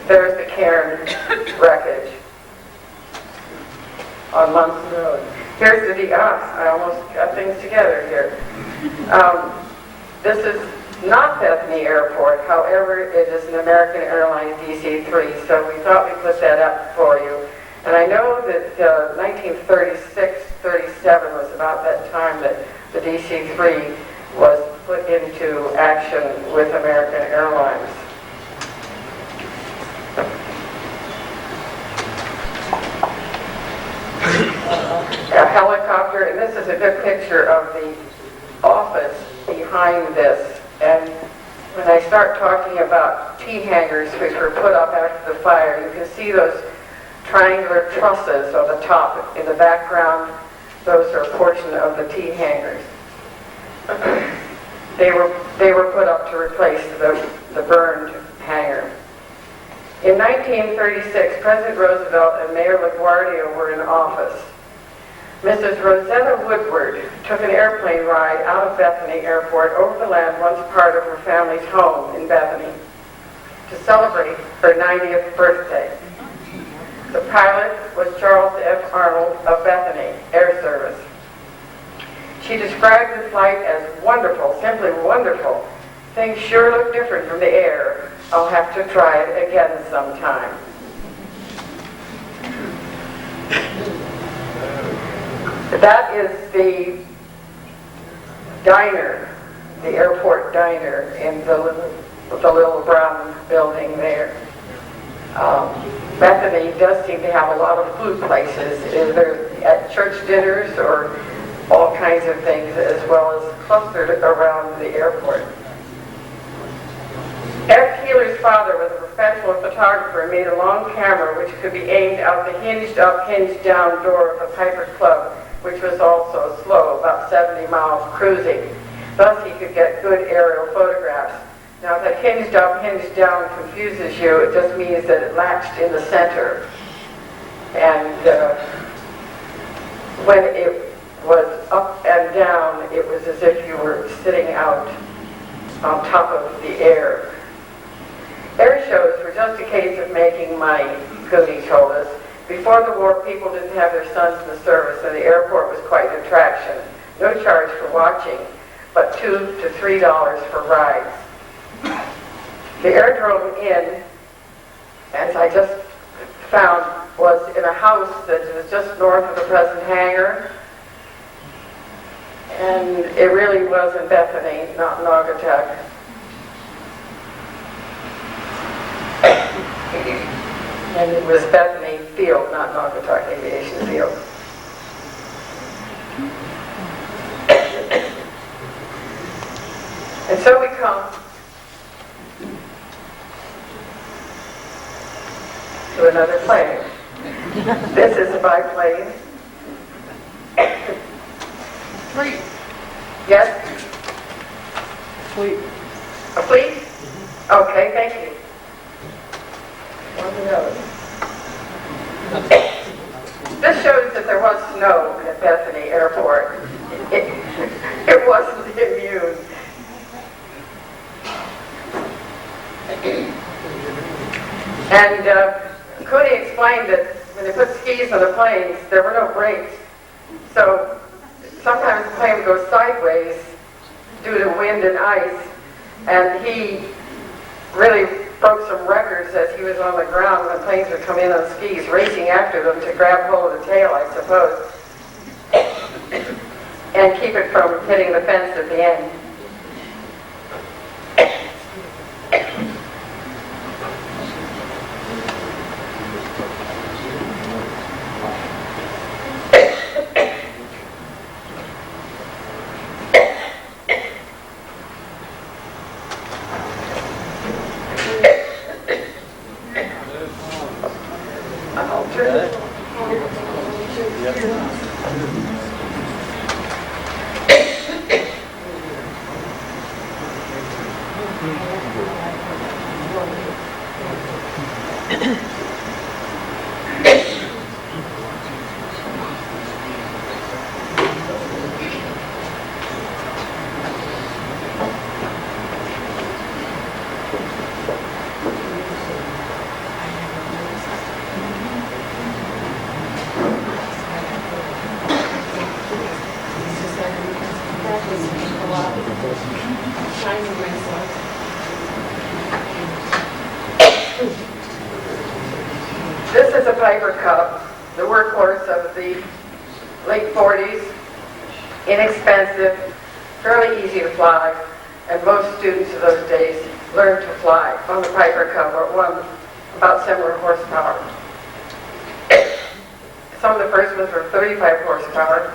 There's the Cairn wreckage on Munson Road. Here's the I almost got things together here. This is not Bethany Airport, however, it is an American Airlines DC-3, so we thought we'd put that up for you. And I know that 1936-37 was about that time that the DC-3 was put into action with American Airlines. A helicopter, and this is a good picture of the office behind this. And when I start talking about T-hangers, which were put up after the fire, you can see those triangular trusses on the top. In the background, those are a portion of the T-hangers. They were put up to replace the burned hangar. In 1936, President Roosevelt and Mayor LaGuardia were in office. Mrs. Rosetta Woodward took an airplane ride out of Bethany Airport over the land once part of her family's home in Bethany to celebrate her 90th birthday. The pilot was Charles F. Arnold of Bethany Air Service. She described the flight as wonderful, simply wonderful. Things sure look different from the air. I'll have to try it again sometime. That is the diner, the airport diner in the little brown building there. Bethany does seem to have a lot of food places, either at church dinners or all kinds of things, as well as clustered around the airport. F. Keeler's father was a professional photographer and made a long camera which could be aimed out the hinged-up, hinged-down door of the Piper Club, which was also slow, about 70 miles cruising. Thus, he could get good aerial photographs. Now, if that hinged-up, hinged-down confuses you, it just means that it latched in the center. And when it was up and down, it was as if you were sitting out on top of the air. Air shows were just a case of making money, Cooney told us. Before the war, people didn't have their sons in the service, and the airport was quite an attraction. No charge for watching, but $2 to $3 for rides. The Aerodrome Inn, as I just found, was in a house that was just north of the present hangar. And it really was in Bethany, not Naugatuck. And it was Bethany Field, not Naugatuck Aviation Field. And so we come to another plane. This is a biplane. Fleet. Yes? Fleet. A fleet? Okay, thank you. One of those. This shows that there was snow at Bethany Airport. It wasn't immune. And Cooney explained that when they put skis on the planes, there were no brakes. So sometimes the plane would go sideways due to wind and ice, and he really broke some records as he was on the ground when planes would come in on skis, racing after them to grab hold of the tail, I suppose, and keep it from hitting the fence at the end. This is a Piper Cub, the workhorse of the late 40s, inexpensive, fairly easy to fly, and most students of those days learned to fly on the Piper Cub, or one about similar horsepower. Some of the first ones were 35 horsepower,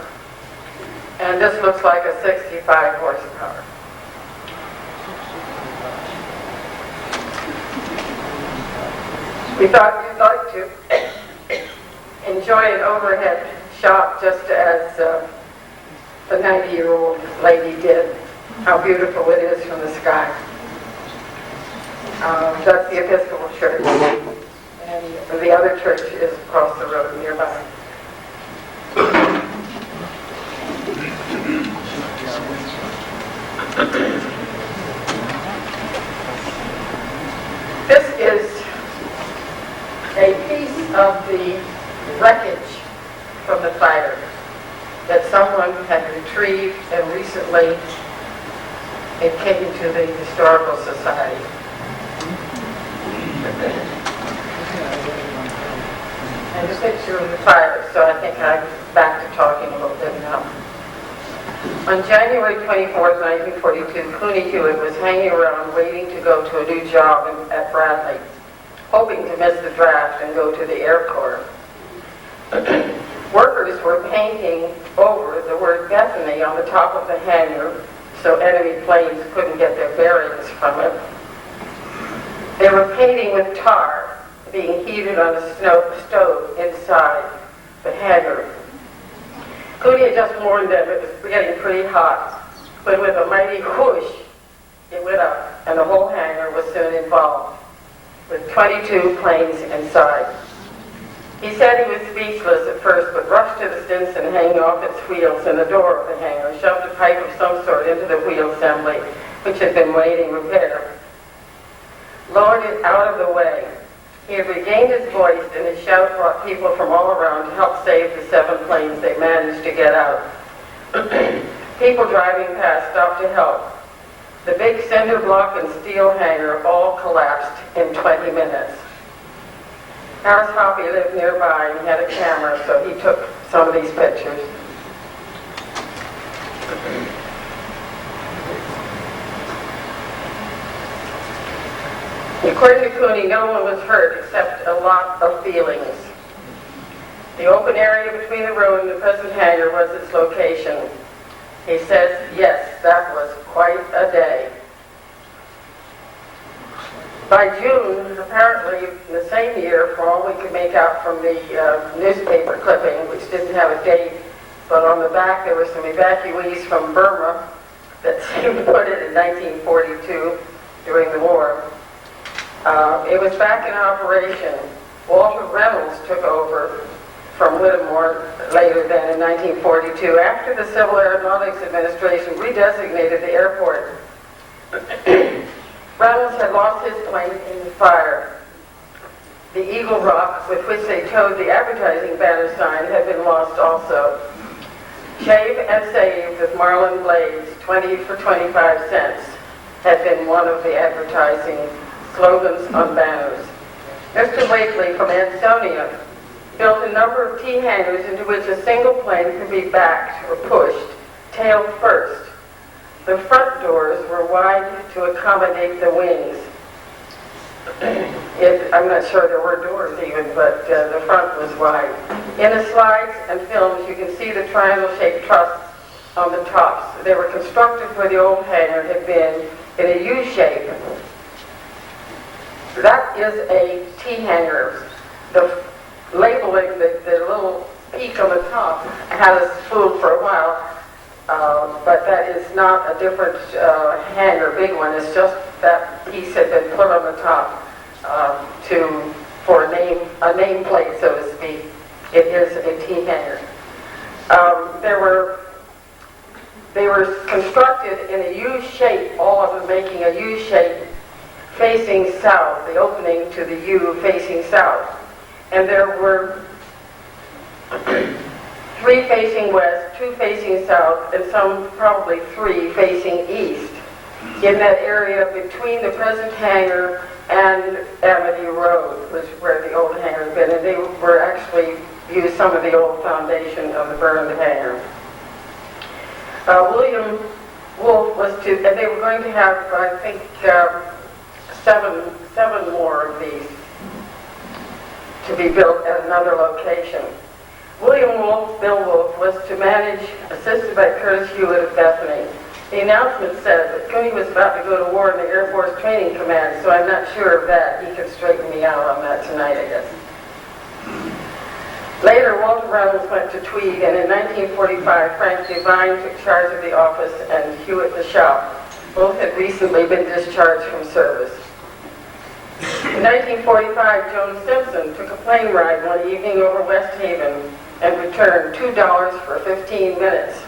and this looks like a 65 horsepower. We thought you'd like to enjoy an overhead shot just as the 90-year-old lady did. How beautiful it is from the sky. That's the Episcopal Church, and the other church is across the road nearby. This is a piece of the wreckage from the fire that someone had retrieved and recently it came to the Historical Society. And a picture of the fire, so I think I'm back to talking a little bit now. On January 24th, 1942, Clooney Hewitt was hanging around waiting to go to a new job at Bradley, hoping to miss the draft and go to the Air Corps. Workers were painting over the word Bethany on the top of the hangar so enemy planes couldn't get their bearings from it. They were painting with tar, being heated on a stove inside the hangar. Cooney had just warned them it was getting pretty hot, when with a mighty whoosh, it went up, and the whole hangar was soon involved, with 22 planes inside. He said he was speechless at first, but rushed to the Stinson hanging off its wheels in the door of the hangar, shoved a pipe of some sort into the wheel assembly, which had been waiting repair, lowered it out of the way. He had regained his voice, and his shout brought people from all around to help save the 7 planes they managed to get out. People driving past stopped to help. The big cinder block and steel hangar all collapsed in 20 minutes. Harris Hoppy lived nearby and had a camera, so he took some of these pictures. According to Cooney, no one was hurt except a lot of feelings. The open area between the road and the present hangar was its location. He says, yes, that was quite a day. By June, apparently in the same year, for all we could make out from the newspaper clipping, which didn't have a date, but on the back there were some evacuees from Burma that seemed to put it in 1942 during the war. It was back in operation. Walter Reynolds took over from Whittemore later than in 1942, after the Civil Aeronautics Administration redesignated the airport. Reynolds had lost his plane in the fire. The Eagle Rock, with which they towed the advertising banner sign, had been lost also. Shave and save with Marlin blades, 20 for 25 cents, had been one of the advertising slogans on banners. Mr. Wakely from Ansonia built a number of T-hangars into which a single plane could be backed or pushed, tail first. The front doors were wide to accommodate the wings. I'm not sure there were doors even, but the front was wide. In the slides and films, you can see the triangle-shaped trusses on the tops. They were constructed where the old hangar had been in a U-shape. That is a T-hanger. The labeling, the little peak on the top, had us fooled for a while. But that is not a different hangar, big one. It's just that piece had been put on the top for a nameplate, so to speak. It is a T-hanger. They were constructed in a U-shape, all of them making a U-shape facing south, the opening to the U facing south. And there were 3 facing west, 2 facing south, and some probably 3 facing east in that area between the present hangar and Amity Road, which is where the old hangar had been. And they were actually used some of the old foundation of the burned hangar. William Wolfe was and they were going to have, I think, 7 more of these to be built at another location. William Wolfe, Bill Wolfe, was to manage, assisted by Curtis Hewitt of Bethany. The announcement said that Cooney was about to go to war in the Air Force Training Command, so I'm not sure of that. He could straighten me out on that tonight, I guess. Later, Walter Reynolds went to Tweed, and in 1945, Frank Devine took charge of the office and Hewitt the shop. Both had recently been discharged from service. In 1945, Joan Simpson took a plane ride one evening over West Haven and returned $2 for 15 minutes.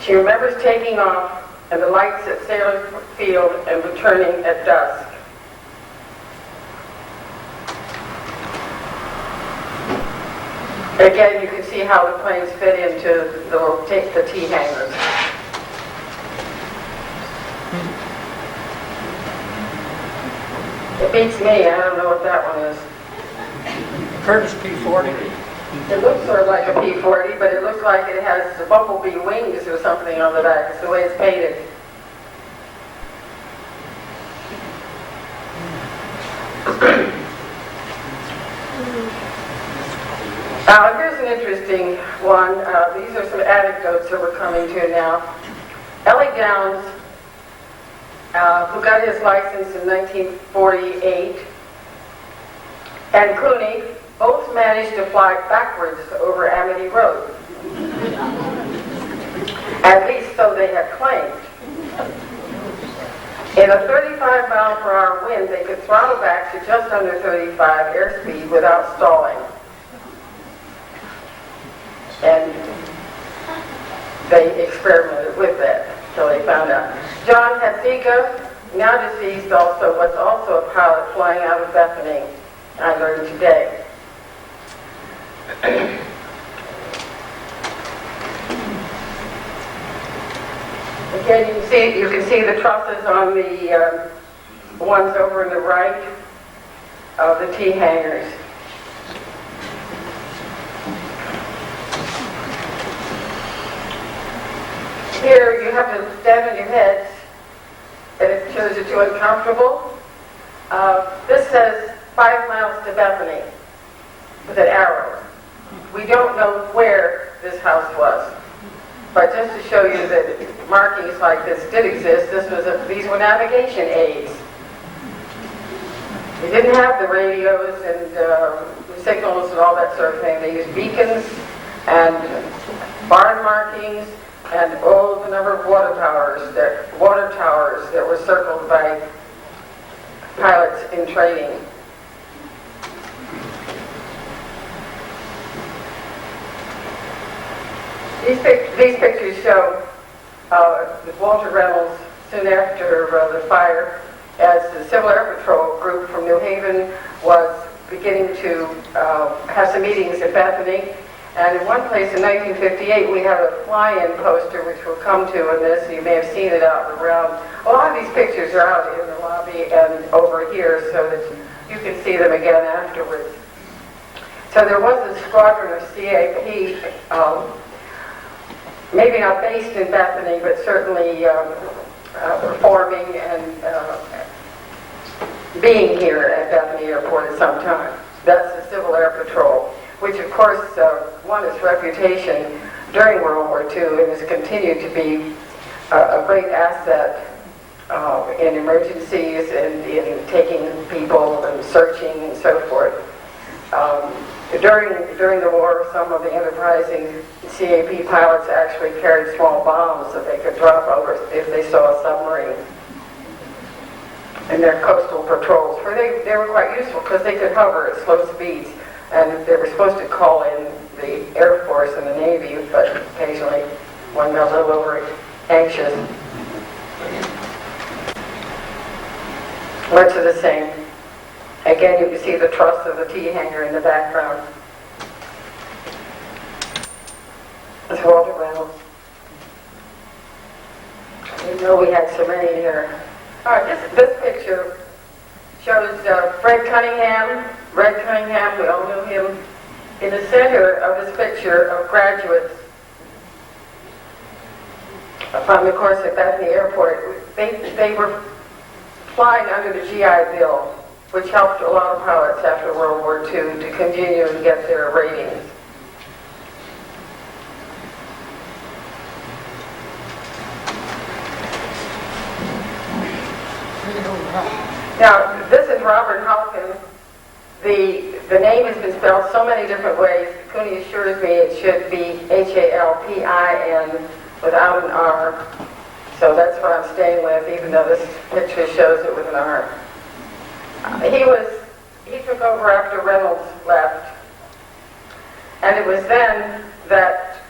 She remembers taking off and the lights at Sailor Field and returning at dusk. Again, you can see how the planes fit into the T-hangars. It beats me. I don't know what that one is. Curtis P-40. It looks sort of like a P-40, but it looks like it has the bumblebee wings or something on the back. It's the way it's painted. Here's an interesting one. These are some anecdotes that we're coming to now. Downs, who got his license in 1948, and Cooney both managed to fly backwards over Amity Road. At least so they had claimed. In a 35-mile-per-hour wind, they could throttle back to just under 35 airspeed without stalling. And they experimented with that until they found out. John Hatziga, now deceased, was also a pilot flying out of Bethany, I learned today. Again, you can see the trusses on the ones over in the right of the T hangars. Here you have to stand on your heads, and it shows you too uncomfortable. This says 5 miles to Bethany with an arrow. We don't know where this house was, but just to show you that markings like this did exist, these were navigation aids. They didn't have the radios and signals and all that sort of thing. They used beacons and barn markings and the number of water towers that were circled by pilots in training. These pictures show Walter Reynolds soon after the fire, as the Civil Air Patrol group from New Haven was beginning to have some meetings at Bethany. And in one place in 1958, we have a fly-in poster, which we'll come to in this. You may have seen it out and around. A lot of these pictures are out in the lobby and over here, so that you can see them again afterwards. So there was a squadron of CAP, maybe not based in Bethany, but certainly performing and being here at Bethany Airport at some time. That's the Civil Air Patrol, which of course won its reputation during World War II and has continued to be a great asset in emergencies and in taking people and searching and so forth. During the war, some of the enterprising CAP pilots actually carried small bombs that they could drop over if they saw a submarine in their coastal patrols, where they were quite useful because they could hover at slow speeds, and they were supposed to call in the Air Force and the Navy, but occasionally one got a little over anxious. Much of the same. Again, you can see the truss of the T hangar in the background. That's Walter Reynolds. I didn't know we had so many here. All right, this picture shows Fred Cunningham. Red Cunningham, we all knew him. In the center of this picture of graduates from the course at Bethany Airport, they were flying under the GI Bill, which helped a lot of pilots after World War II to continue and get their ratings. Now, this is Robert Halpin. The name has been spelled so many different ways. Cooney assures me it should be Halpin without an R. So that's what I'm staying with, even though this picture shows it with an R. He took over after Reynolds left. And it was then that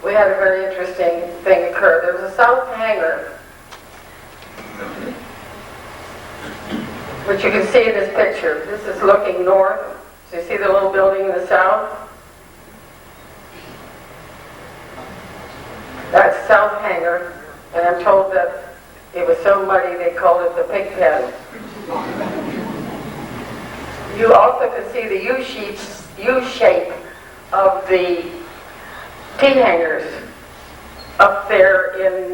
we had a very interesting thing occur. There was a south hangar, which you can see in this picture. This is looking north. So you see the little building in the south? That's South Hangar. And I'm told that it was so muddy they called it the pig pen. You also can see the U-shape of the T-hangars up there in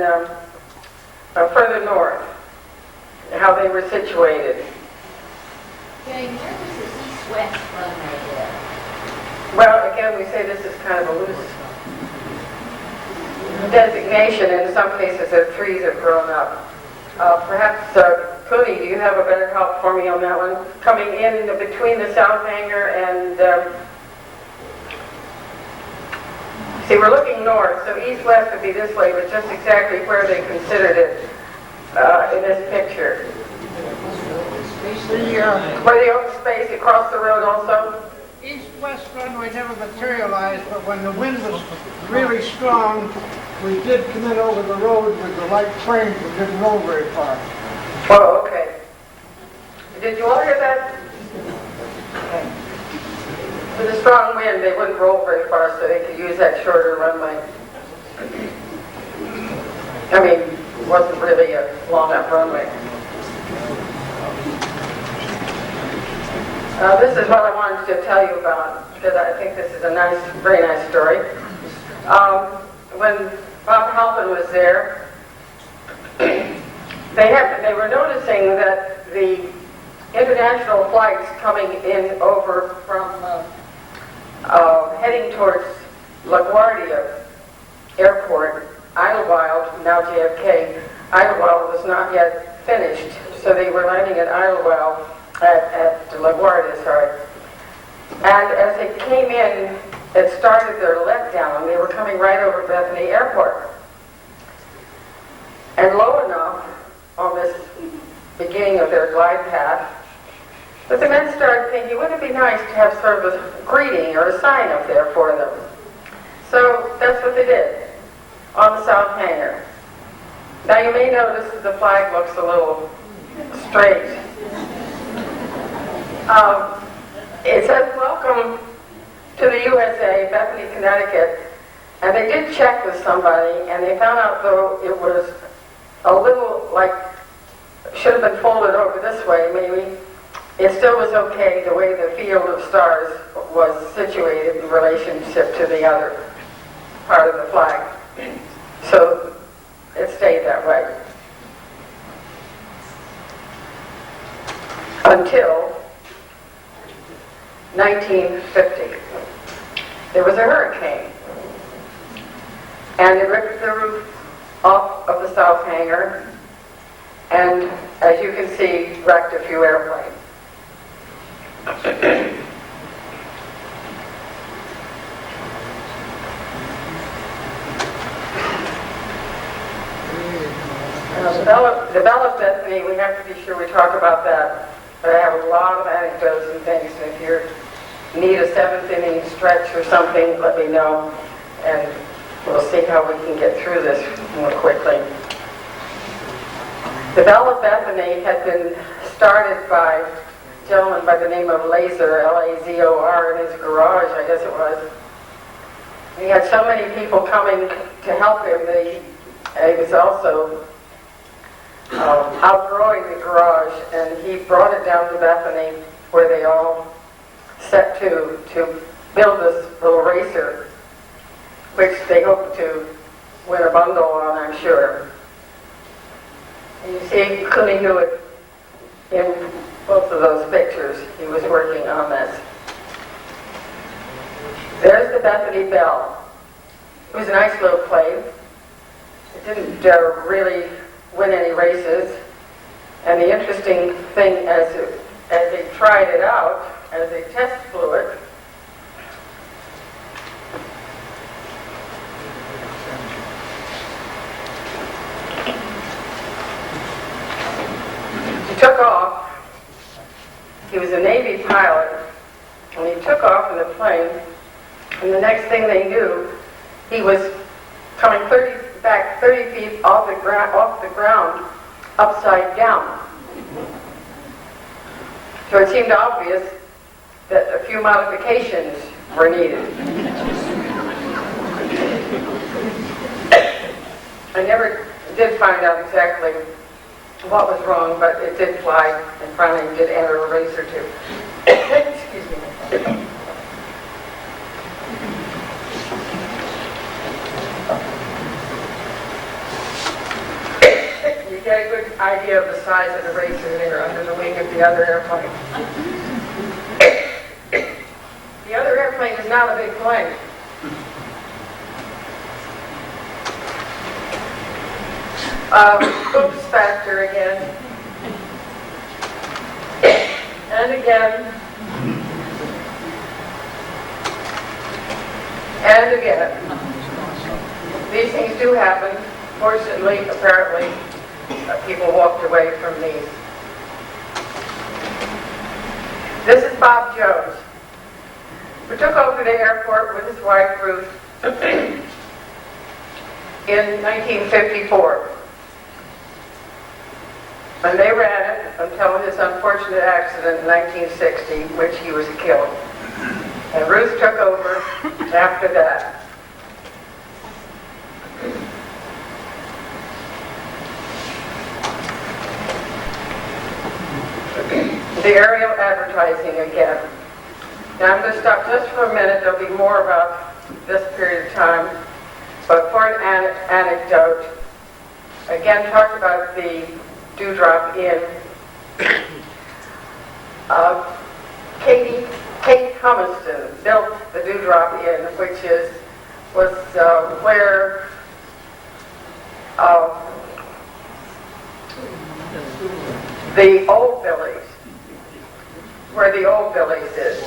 further north, how they were situated. Where was the east-west runway there? Well, again, we say this is kind of a loose designation. In some cases, the trees have grown up. Perhaps, Cooney, do you have a better help for me on that one? Coming in between the south hangar and, see, we're looking north, so east-west would be this way, but just exactly where they considered it in this picture. Where the open space across the road also? East-west runway never materialized, but when the wind was really strong, we did come in over the road with the light planes and didn't roll very far. Oh, okay. Did you all hear that? With a strong wind, they wouldn't roll very far, so they could use that shorter runway. I mean, it wasn't really a long enough runway. This is what I wanted to tell you about, because I think this is a nice, very nice story. When Bob Halpin was there, they were noticing that the international flights coming in over from heading towards LaGuardia Airport, Idlewild, now JFK, Idlewild was not yet finished, so they were landing at Idlewild, at LaGuardia, sorry. And as they came in, it started their letdown. They were coming right over Bethany Airport. And lo enough, on this beginning of their glide path, but the men started thinking, wouldn't it be nice to have sort of a greeting or a sign up there for them? So that's what they did on the south hangar. Now you may notice that the flag looks a little straight. It says, welcome to the USA, Bethany, Connecticut. And they did check with somebody, and they found out, though, it was a little, like, should have been folded over this way, maybe. It still was okay the way the field of stars was situated in relationship to the other part of the flag. So it stayed that way. Until 1950. There was a hurricane, and it ripped the roof off of the south hangar, and as you can see, wrecked a few airplanes. Develop Bethany, we have to be sure we talk about that. But I have a lot of anecdotes and things, and if you need a seventh inning stretch or something, let me know, and we'll see how we can get through this more quickly. Develop Bethany had been started by a gentleman by the name of Lazor, L-A-Z-O-R, in his garage, I guess it was. He had so many people coming to help him that he was also outgrowing the garage, and he brought it down to Bethany, where they all set to build this little racer, which they hope to win a bundle on, I'm sure. And you see, Cooney knew it in both of those pictures. He was working on this. There's the Bethany Bell. It was a nice little plane. It didn't really win any races. And the interesting thing, as they tried it out, as they test flew it, he took off. He was a Navy pilot, and he took off in the plane, and the next thing they knew, he was coming back 30 feet off the ground, upside down. So it seemed obvious that a few modifications were needed. I never did find out exactly what was wrong, but it did fly, and finally did enter a race or two. Excuse me. You get a good idea of the size of the racer there under the wing of the other airplane. The other airplane is not a big plane. Oops factor again. And again. And again. These things do happen. Fortunately, apparently, people walked away from these. This is Bob Jones, who took over the airport with his wife, Ruth, in 1954. And they ran it until his unfortunate accident in 1960, in which he was killed. And Ruth took over after that. The aerial advertising again. Now I'm going to stop just for a minute. There'll be more about this period of time. But for an anecdote, again, talked about the Dewdrop Inn. Kate Humiston built the Dewdrop Inn, which was where the old Billy's, is.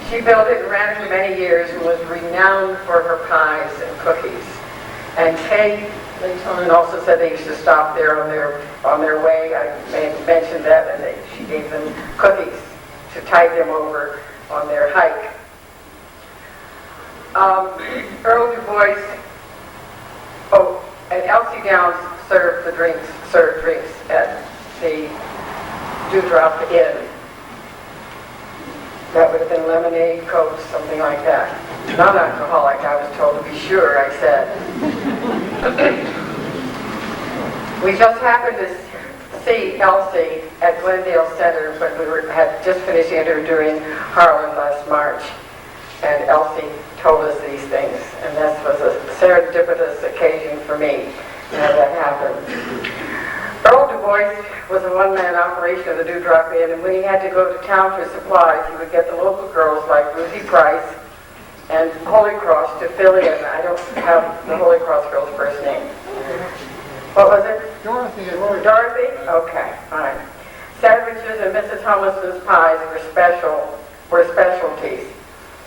She built it and ran it for many years and was renowned for her pies and cookies. And Kate Layton also said they used to stop there on their way. I mentioned that, and she gave them cookies to tide them over on their hike. Earl Du Bois, and Elsie Downs served drinks at the Dewdrop Inn. That would have been lemonade, Coke, something like that. Non-alcoholic, I was told, to be sure, I said. We just happened to see Elsie at Glendale Center when we had just finished interviewing Harlan last March. And Elsie told us these things. And this was a serendipitous occasion for me that happened. Earl Du Bois was a one-man operation of the Dewdrop Inn, and when he had to go to town for supplies, he would get the local girls like Ruthie Price and Holy Cross to fill in. I don't have the Holy Cross girl's first name. What was it? Dorothy. Dorothy? Okay, fine. Sandwiches and Mrs. Humiston's pies were specialties.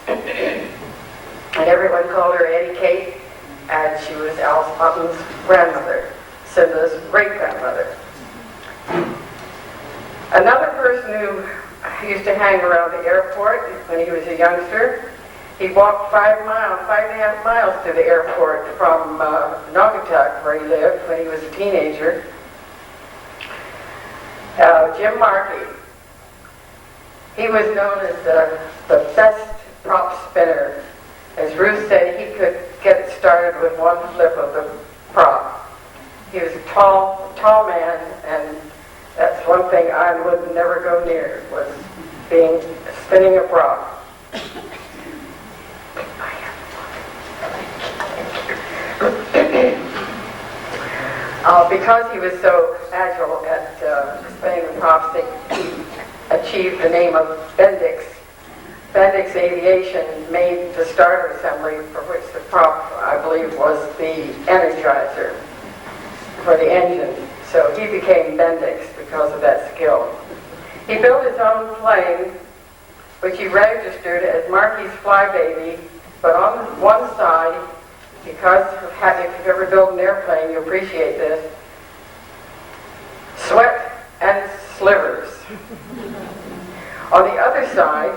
And everyone called her Eddie Kate, and she was Al Hutton's grandmother, Cinda's great-grandmother. Another person who used to hang around the airport when he was a youngster, he walked 5.5 miles to the airport from Naugatuck, where he lived when he was a teenager. Jim Markey. He was known as the best prop spinner. As Ruth said, he could get it started with one flip of the prop. He was a tall man, and that's one thing I would never go near, was spinning a prop. Because he was so agile at spinning the props, he achieved the name of Bendix. Bendix Aviation made the starter assembly, for which the prop, I believe, was the energizer for the engine. So he became Bendix because of that skill. He built his own plane, which he registered as Marky's Flybaby, but on one side, because if you've ever built an airplane, you appreciate this, sweat and slivers. On the other side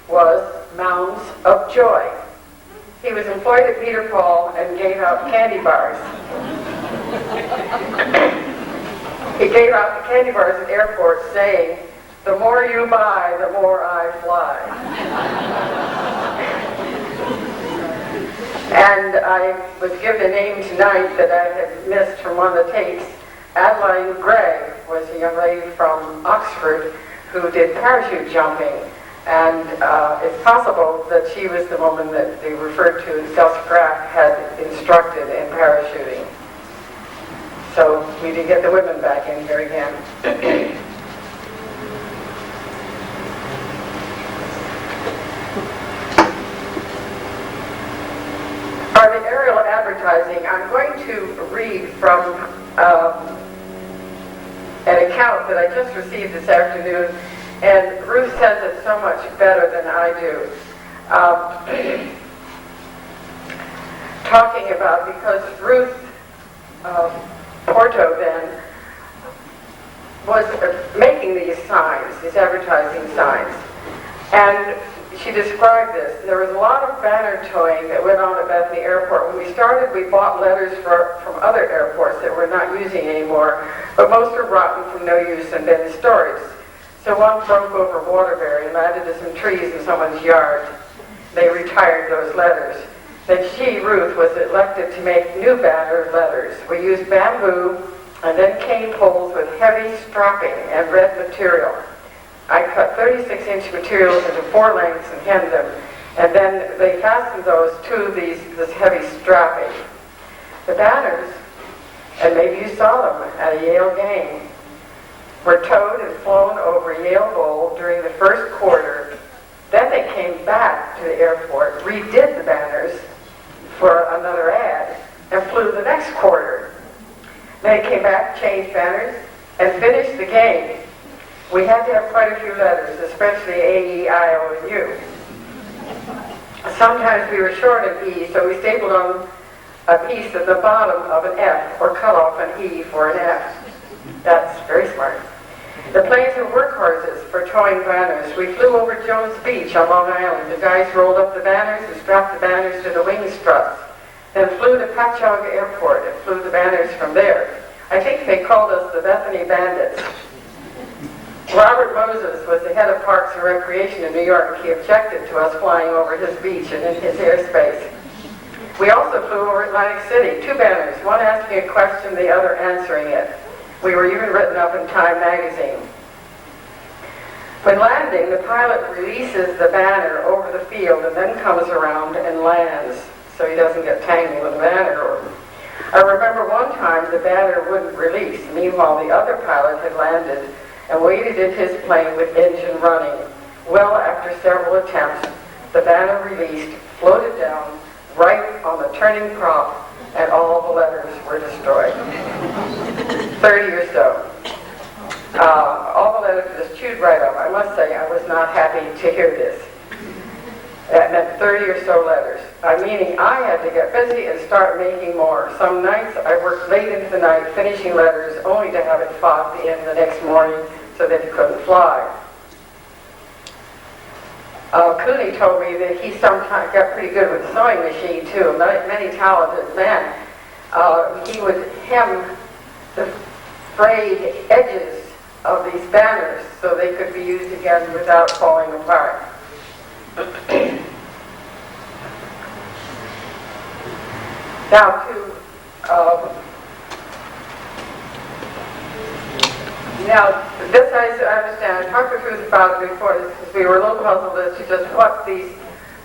was mounds of joy. He was employed at Peter Paul and gave out candy bars. He gave out the candy bars at airports saying, "The more you buy, the more I fly." And I was given a name tonight that I had missed from one of the tapes. Adeline Gray was a young lady from Oxford who did parachute jumping. And it's possible that she was the woman that they referred to as Gus Graff had instructed in parachuting. So we did get the women back in here again. For the aerial advertising, I'm going to read from an account that I just received this afternoon, and Ruth says it so much better than I do. Talking about, because Ruth Porto then was making these signs, these advertising signs, and she described this. There was a lot of banner towing that went on at Bethany Airport. When we started, we bought letters from other airports that we're not using anymore, but most were rotten from no use and been in storage. So one broke over Waterbury and landed to some trees in someone's yard. They retired those letters. Then she, Ruth, was elected to make new banner letters. We used bamboo and then cane poles with heavy strapping and red material. I cut 36-inch materials into 4 lengths and hemmed them, and then they fastened those to this heavy strapping. The banners, and maybe you saw them at a Yale game, were towed and flown over Yale Bowl during the first quarter. Then they came back to the airport, redid the banners for another ad, and flew the next quarter. They came back, changed banners, and finished the game. We had to have quite a few letters, especially A, E, I, O, and U. Sometimes we were short of E, so we stapled on a piece at the bottom of an F, or cut off an E for an F. That's very smart. The planes were workhorses for towing banners. We flew over Jones Beach on Long Island. The guys rolled up the banners and strapped the banners to the wing struts. Then flew to Patchogue Airport and flew the banners from there. I think they called us the Bethany Bandits. Robert Moses was the head of Parks and Recreation in New York. He objected to us flying over his beach and in his airspace. We also flew over Atlantic City, 2 banners, one asking a question, the other answering it. We were even written up in Time magazine. When landing, the pilot releases the banner over the field and then comes around and lands so he doesn't get tangled in the banner. I remember one time the banner wouldn't release. Meanwhile, the other pilot had landed and waited in his plane with engine running. Well, after several attempts, the banner released, floated down, right on the turning prop, and all the letters were destroyed. 30 or so. All the letters were just chewed right up. I must say, I was not happy to hear this. That meant 30 or so letters. Meaning I had to get busy and start making more. Some nights I worked late into the night finishing letters only to have it fogged in the next morning so that it couldn't fly. Cooney told me that he sometimes got pretty good with the sewing machine too. Many talented men. He would hem the frayed edges of these banners so they could be used again without falling apart. Now this I understand. I talked to Ruth about it before because we were a little puzzled as to just what these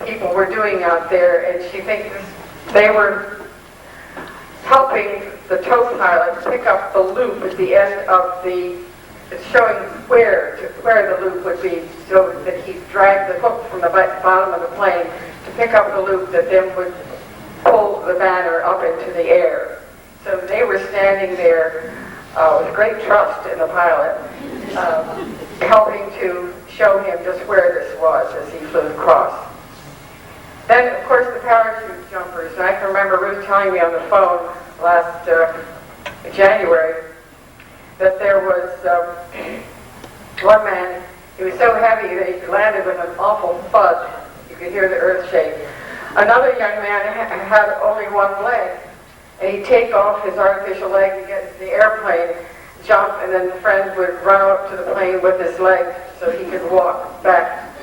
people were doing out there, and she thinks they were helping the tow pilot pick up the loop at the end of it's showing where the loop would be, so that he dragged the hook from the bottom of the plane to pick up the loop that then would pull the banner up into the air. So they were standing there with great trust in the pilot, helping to show him just where this was as he flew across. Then, of course, the parachute jumpers. And I can remember Ruth telling me on the phone last January that there was one man, he was so heavy that he landed with an awful thud. You could hear the earth shake. Another young man had only one leg, and he'd take off his artificial leg and get into the airplane, jump, and then the friend would run up to the plane with his leg so he could walk back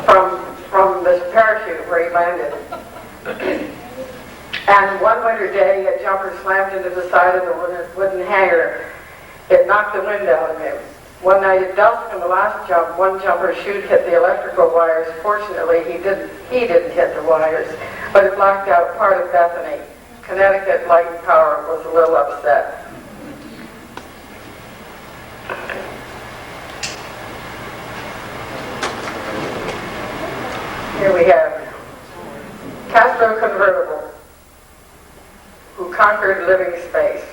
from the parachute where he landed. And one winter day, a jumper slammed into the side of the wooden hangar. It knocked the wind out of him. One night at dusk on the last jump, one jumper's chute hit the electrical wires. Fortunately, he didn't hit the wires, but it blacked out part of Bethany. Connecticut Light and Power was a little upset. Here we have Castro Convertible, who conquered living space.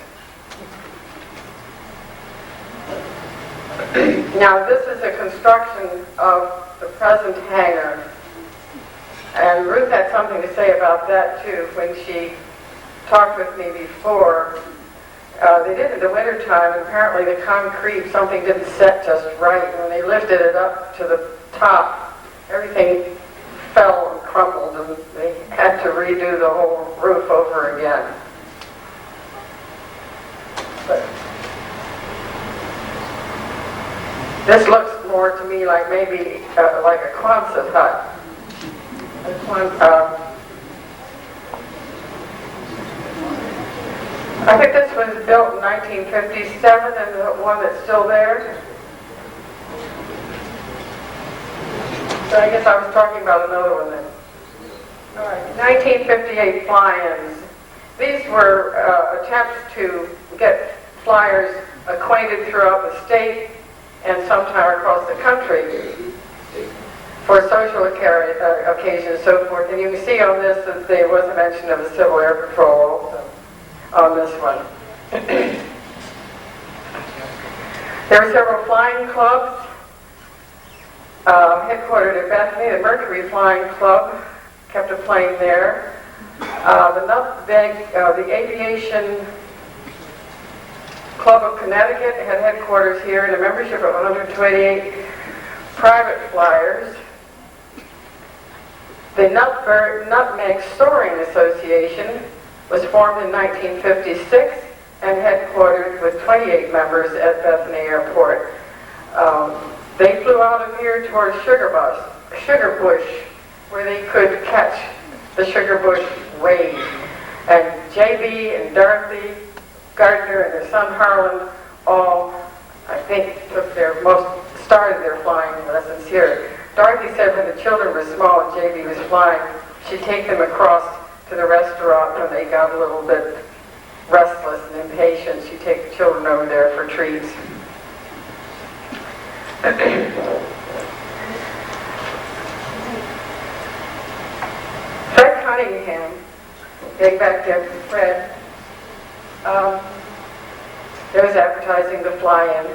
Now, this is a construction of the present hangar. And Ruth had something to say about that, too, when she talked with me before. They did it in the wintertime, and apparently the concrete, something didn't set just right. And when they lifted it up to the top, everything fell and crumbled, and they had to redo the whole roof over again. But this looks more to me like maybe like a Quonset hut. I think this was built in 1957, and the one that's still there. So I guess I was talking about another one then. All right, 1958 fly-ins. These were attempts to get flyers acquainted throughout the state and sometime across the country for social occasions and so forth. And you can see on this that there was a mention of the Civil Air Patrol also on this one. There were several flying clubs headquartered at Bethany. The Mercury Flying Club kept a plane there. The Aviation Club of Connecticut had headquarters here and a membership of 128 private flyers. The Nutmeg Soaring Association was formed in 1956 and headquartered with 28 members at Bethany Airport. They flew out of here towards Sugar Bush, where they could catch the Sugar Bush wave. And J.B. and Dorothy Gardner and their son Harlan all, I think, started their flying lessons here. Dorothy said when the children were small and J.B. was flying, she'd take them across to the restaurant when they got a little bit restless and impatient. She'd take the children over there for treats. Fred Cunningham, getting back there to Fred, there was advertising the fly-in.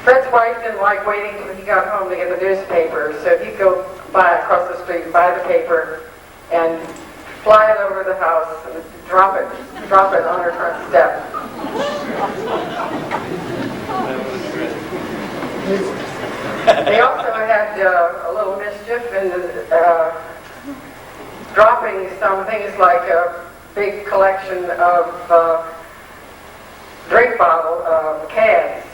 Fred's wife didn't like waiting until he got home to get the newspaper, so he'd go by across the street and buy the paper and fly it over the house and drop it on her front step. They also had a little mischief in dropping some things like a big collection of drink bottle cans,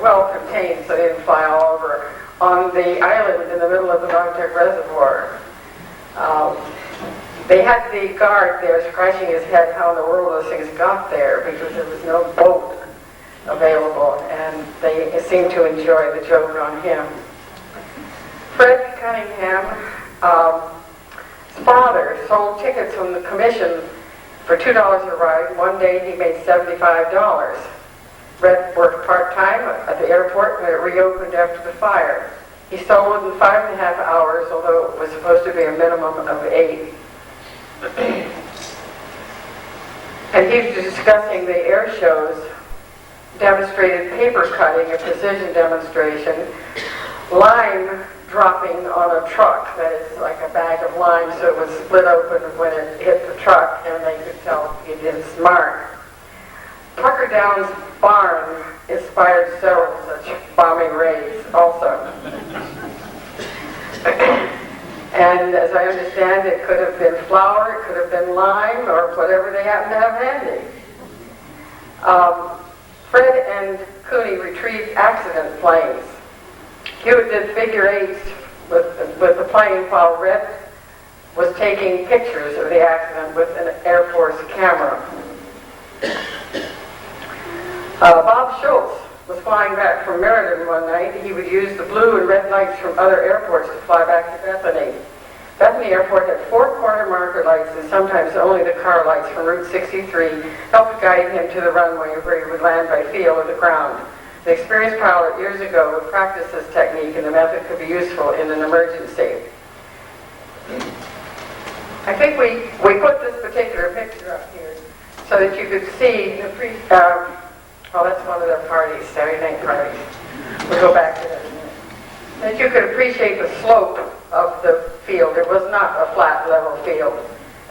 well contained so they didn't fly all over, on the island in the middle of the Naugatuck Reservoir. They had the guard there scratching his head how in the world those things got there because there was no boat available, and they seemed to enjoy the joke on him. Fred Cunningham, his father sold tickets from the commission for $2 a ride. One day he made $75. Fred worked part-time at the airport when it reopened after the fire. He sold within 5.5 hours, although it was supposed to be a minimum of 8. And he was discussing the air shows, demonstrated paper cutting, a precision demonstration, lime dropping on a truck, that is like a bag of lime, so it would split open when it hit the truck, and they could tell he did his mark. Tucker Downs' barn inspired several such bombing raids also. And as I understand, it could have been flour, it could have been lime, or whatever they happened to have handy. Fred and Cooney retrieved accident planes. Hewitt did figure eights with the plane while Red was taking pictures of the accident with an Air Force camera. Bob Schultz was flying back from Meriden one night. He would use the blue and red lights from other airports to fly back to Bethany. Bethany Airport had 4 corner marker lights, and sometimes only the car lights from Route 63 helped guide him to the runway where he would land by feel of the ground. The experienced pilot years ago would practice this technique, and the method could be useful in an emergency. I think we put this particular picture up here so that you could see Oh, that's one of their parties, Saturday night parties. We'll go back to that in a minute. That you could appreciate the slope of the field. It was not a flat, level field.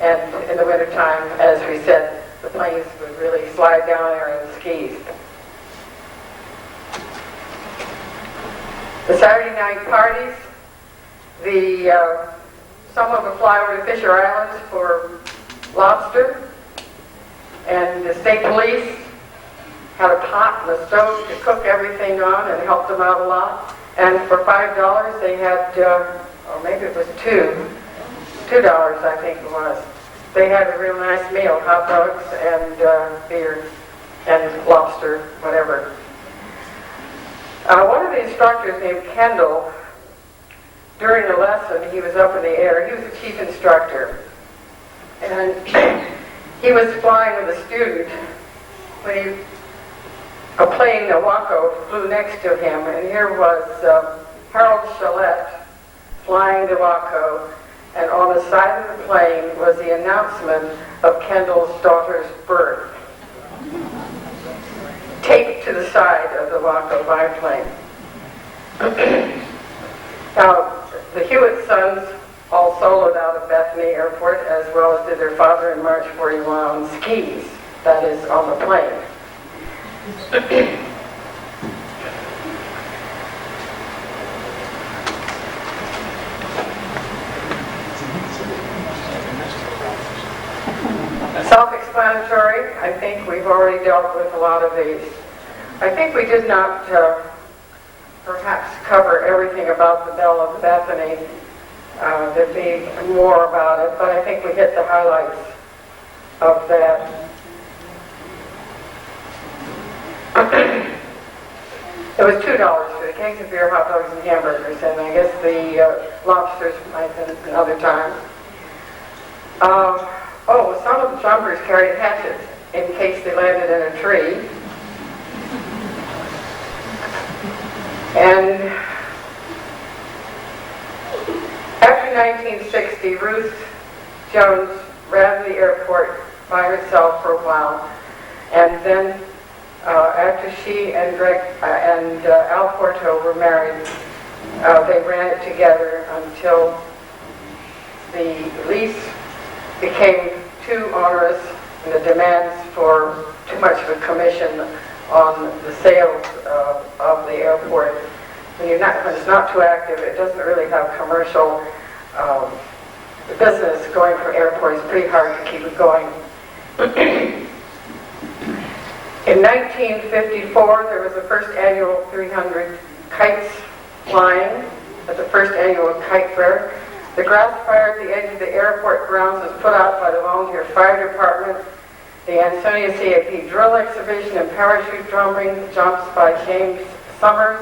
And in the wintertime, as we said, the planes would really slide down there in skis. The Saturday night parties, someone would fly over to Fisher Islands for lobster, and the state police had a pot and a stove to cook everything on and helped them out a lot. And for $5 they had, or maybe it was $2, I think it was. They had a real nice meal, hot dogs and beer and lobster, whatever. One of the instructors named Kendall, during a lesson, he was up in the air. He was the chief instructor. And he was flying with a student when a plane, a Waco, flew next to him. And here was Harold Shillette flying the Waco. And on the side of the plane was the announcement of Kendall's daughter's birth, taped to the side of the Waco biplane. Now, the Hewitt sons all soloed out of Bethany Airport, as well as did their father in March 41 on skis, that is, on the plane. Self-explanatory. I think we've already dealt with a lot of these. I think we did not perhaps cover everything about the Belle of Bethany. There'd be more about it, but I think we hit the highlights of that. It was $2 for the cakes of beer, hot dogs, and hamburgers, and I guess the lobsters might have been another time. Some of the jumpers carried hatchets in case they landed in a tree. And after 1960, Ruth Jones ran the airport by herself for a while, and then after she and Greg and Al Porto were married, they ran it together until the lease became too onerous and the demands for too much of a commission on the sales of the airport. When it's not too active, it doesn't really have commercial business going for airports. It's pretty hard to keep it going. In 1954, there was the first annual 300 kites flying at the first annual kite fair. The grass fire at the edge of the airport grounds was put out by the volunteer fire department. The Ansonia CAP drill exhibition and parachute jumps by James Summers,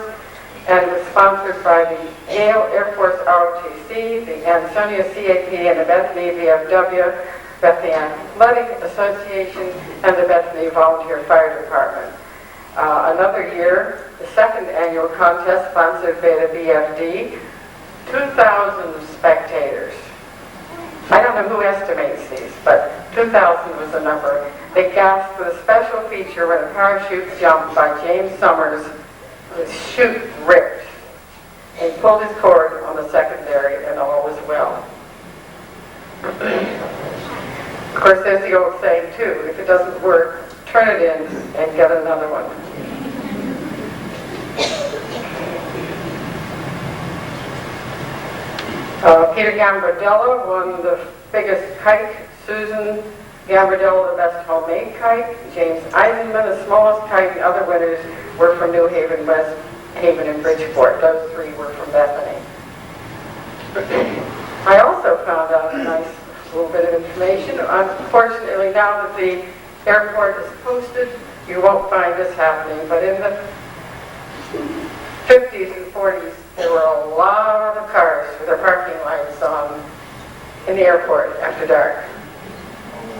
and was sponsored by the Yale Air Force ROTC, the Ansonia CAP, and the Bethany VFW, Bethany Athletic Association, and the Bethany Volunteer Fire Department. Another year, the second annual contest sponsored by the BFD, 2,000 spectators. I don't know who estimates these, but 2,000 was the number. They gasped with a special feature when a parachute jump by James Summers, his chute ripped. He pulled his cord on the secondary and all was well. Of course, there's the old saying too, if it doesn't work, turn it in and get another one. Peter Gambardella won the biggest kite. Susan Gambardella, the best homemade kite. James Eisenman, the smallest kite. And other winners were from New Haven, West Haven, and Bridgeport. Those three were from Bethany. I also found out a nice little bit of information. Unfortunately, now that the airport is posted, you won't find this happening. But in the 50s and 40s, there were a lot of cars with their parking lights on in the airport after dark.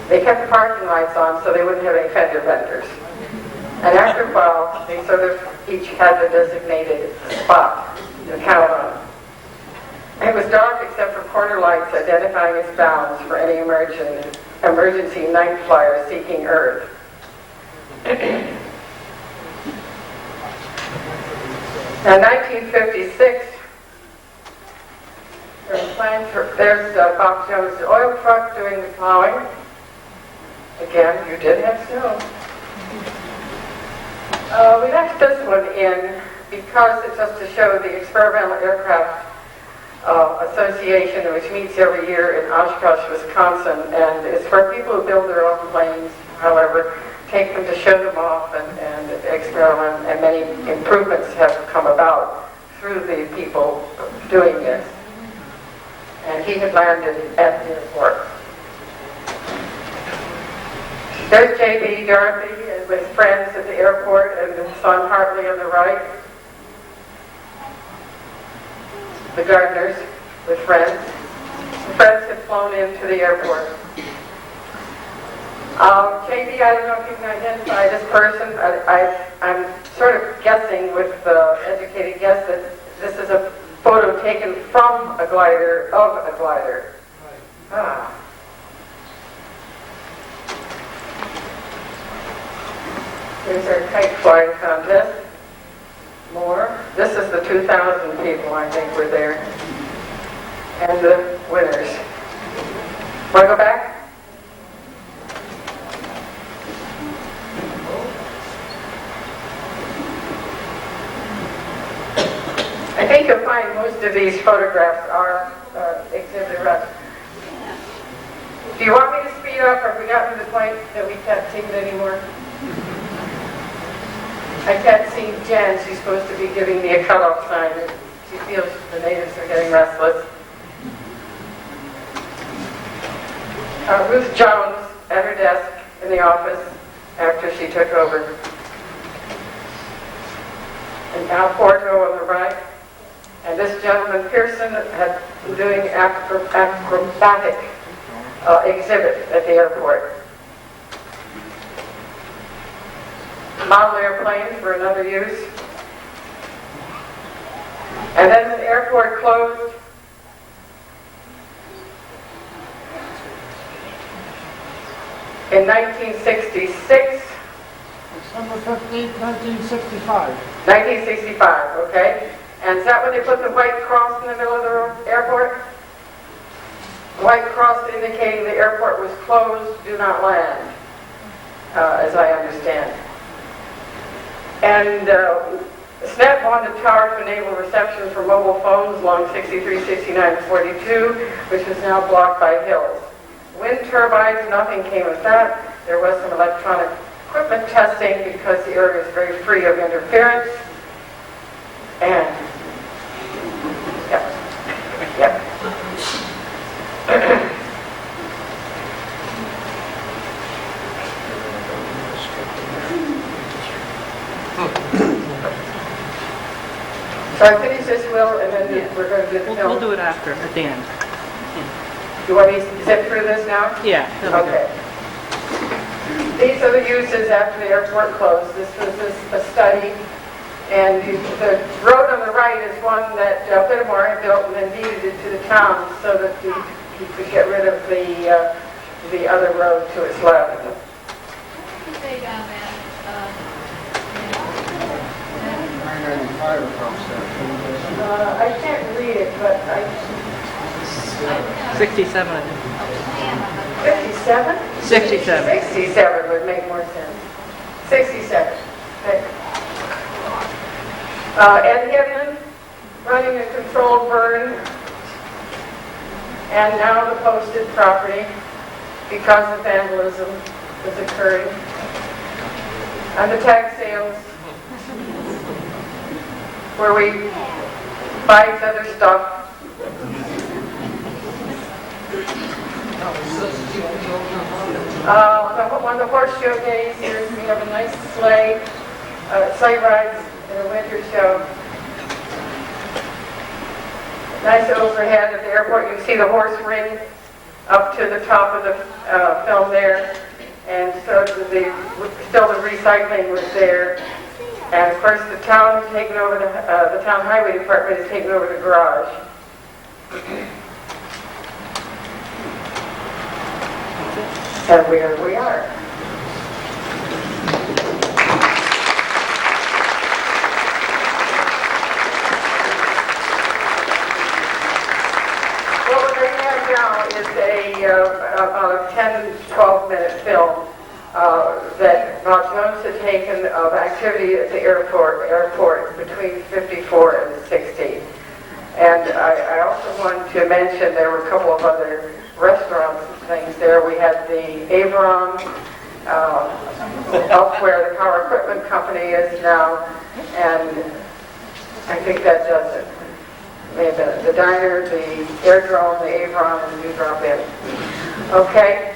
They kept the parking lights on so they wouldn't have any fender benders. And after a while, they sort of each had their designated spot to count on. It was dark except for corner lights identifying as bounds for any emergency night flyer seeking Earth. In 1956, there's Bob Jones' oil truck doing the plowing. Again, you did have snow. We left this one in because it's just to show the Experimental Aircraft Association, which meets every year in Oshkosh, Wisconsin, and it's for people who build their own planes, however, take them to show them off and experiment, and many improvements have come about through the people doing this. And he had landed at the airport. There's J.B. Dorothy with friends at the airport, and his son Hartley on the right. The gardeners with friends. The friends had flown into the airport. J.B., I don't know if you can identify this person. I'm sort of guessing with educated guess that this is a photo taken from a glider, of a glider. Ah. Here's our kite flying contest. More. This is the 2,000 people, I think, were there. And the winners. Want to go back? I think you'll find most of these photographs are exhibited around. Do you want me to speed up, or have we gotten to the point that we can't see it anymore? I can't see Jen. She's supposed to be giving me a cutoff sign. She feels the natives are getting restless. Ruth Jones at her desk in the office after she took over. And Al Porto on the right. And this gentleman, Pearson, had been doing acrobatic exhibit at the airport. Model airplanes for another use. And then the airport closed. In 1966. December 15th, 1965. 1965, okay. And is that when they put the white cross in the middle of the airport? White cross indicating the airport was closed, do not land, as I understand. And SNET wanted a tower to enable reception for mobile phones along 63, 69, 42, which is now blocked by hills. Wind turbines, nothing came of that. There was some electronic equipment testing because the area is very free of interference. And, yep. So I finish this, Will, and then we're going to do the film. We'll do it after, at the end. You want me to zip through this now? Yeah. Okay. These are the uses after the airport closed. This was a study, and the road on the right is one that Whittemore had built and then deeded it to the town so that he could get rid of the other road to its left. What did you say down there? 995 across there. I can't read it, but 67, I think. 57? 67. 67 would make more sense. 67. Okay. Ed Hibman running a controlled burn, and now the posted property because of vandalism is occurring. And the tag sales, where we buy each other stuff. On the horse show days, we have a nice sleigh rides in a winter show. Nice overhead at the airport. You can see the horse ring up to the top of the film there. And so still the recycling was there. And of course the town has taken over, the town highway department has taken over the garage. And here we are. now is about a 10, 12-minute film that Bob Jones had taken of activity at the airport between 54 and 60. And I also wanted to mention there were a couple of other restaurants and things there. We had the Avron, up where the power equipment company is now, and I think that does it. Maybe the diner, the airdrome, the Avron, and the new drop-in. Okay.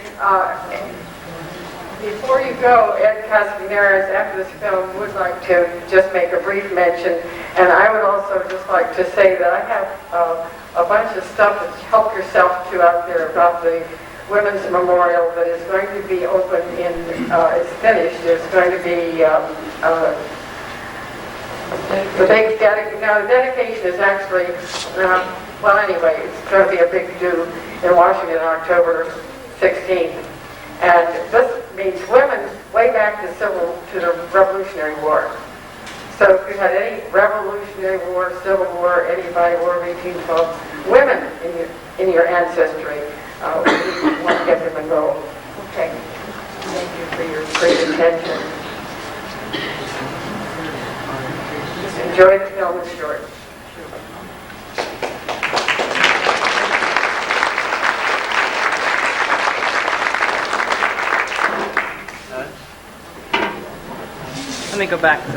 Before you go, Ed Caspineris, after this film, would like to just make a brief mention, and I would also just like to say that I have a bunch of stuff that help yourself to out there about the Women's Memorial that is going to be open in, it's finished, there's going to be, the dedication is actually, well anyway, it's going to be a big do in Washington on October 16th. And this means women way back to the Revolutionary War. So if you had any Revolutionary War, Civil War, anybody, War of 1812, women in your ancestry, we want to get them involved. Okay. Thank you for your great attention. Just enjoy the film, it's short. Let me go back to it.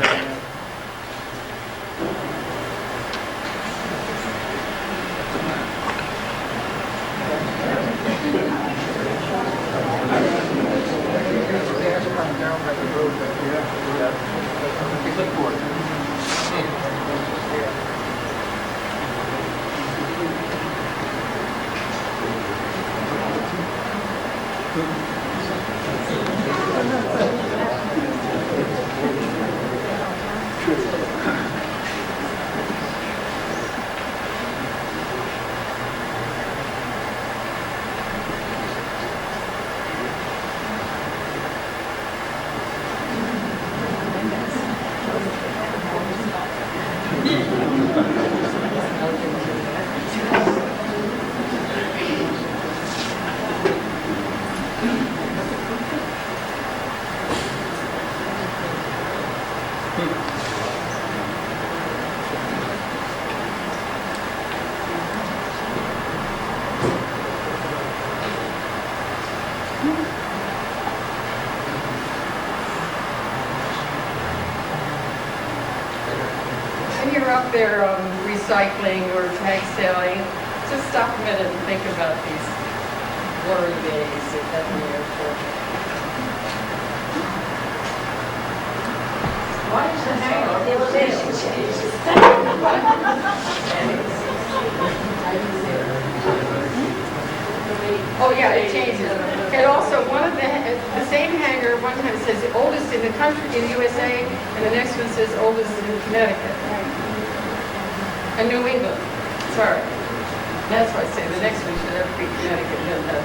Up there recycling or tag selling, just stop a minute and think about these glory days at Bethany Airport. Why is the name Oh yeah, it changes. And also one of the same hangar one time says the oldest in the country, in the USA, and the next one says oldest in Connecticut. And New England. Sorry. That's why I say the next one should have to be Connecticut. No, no.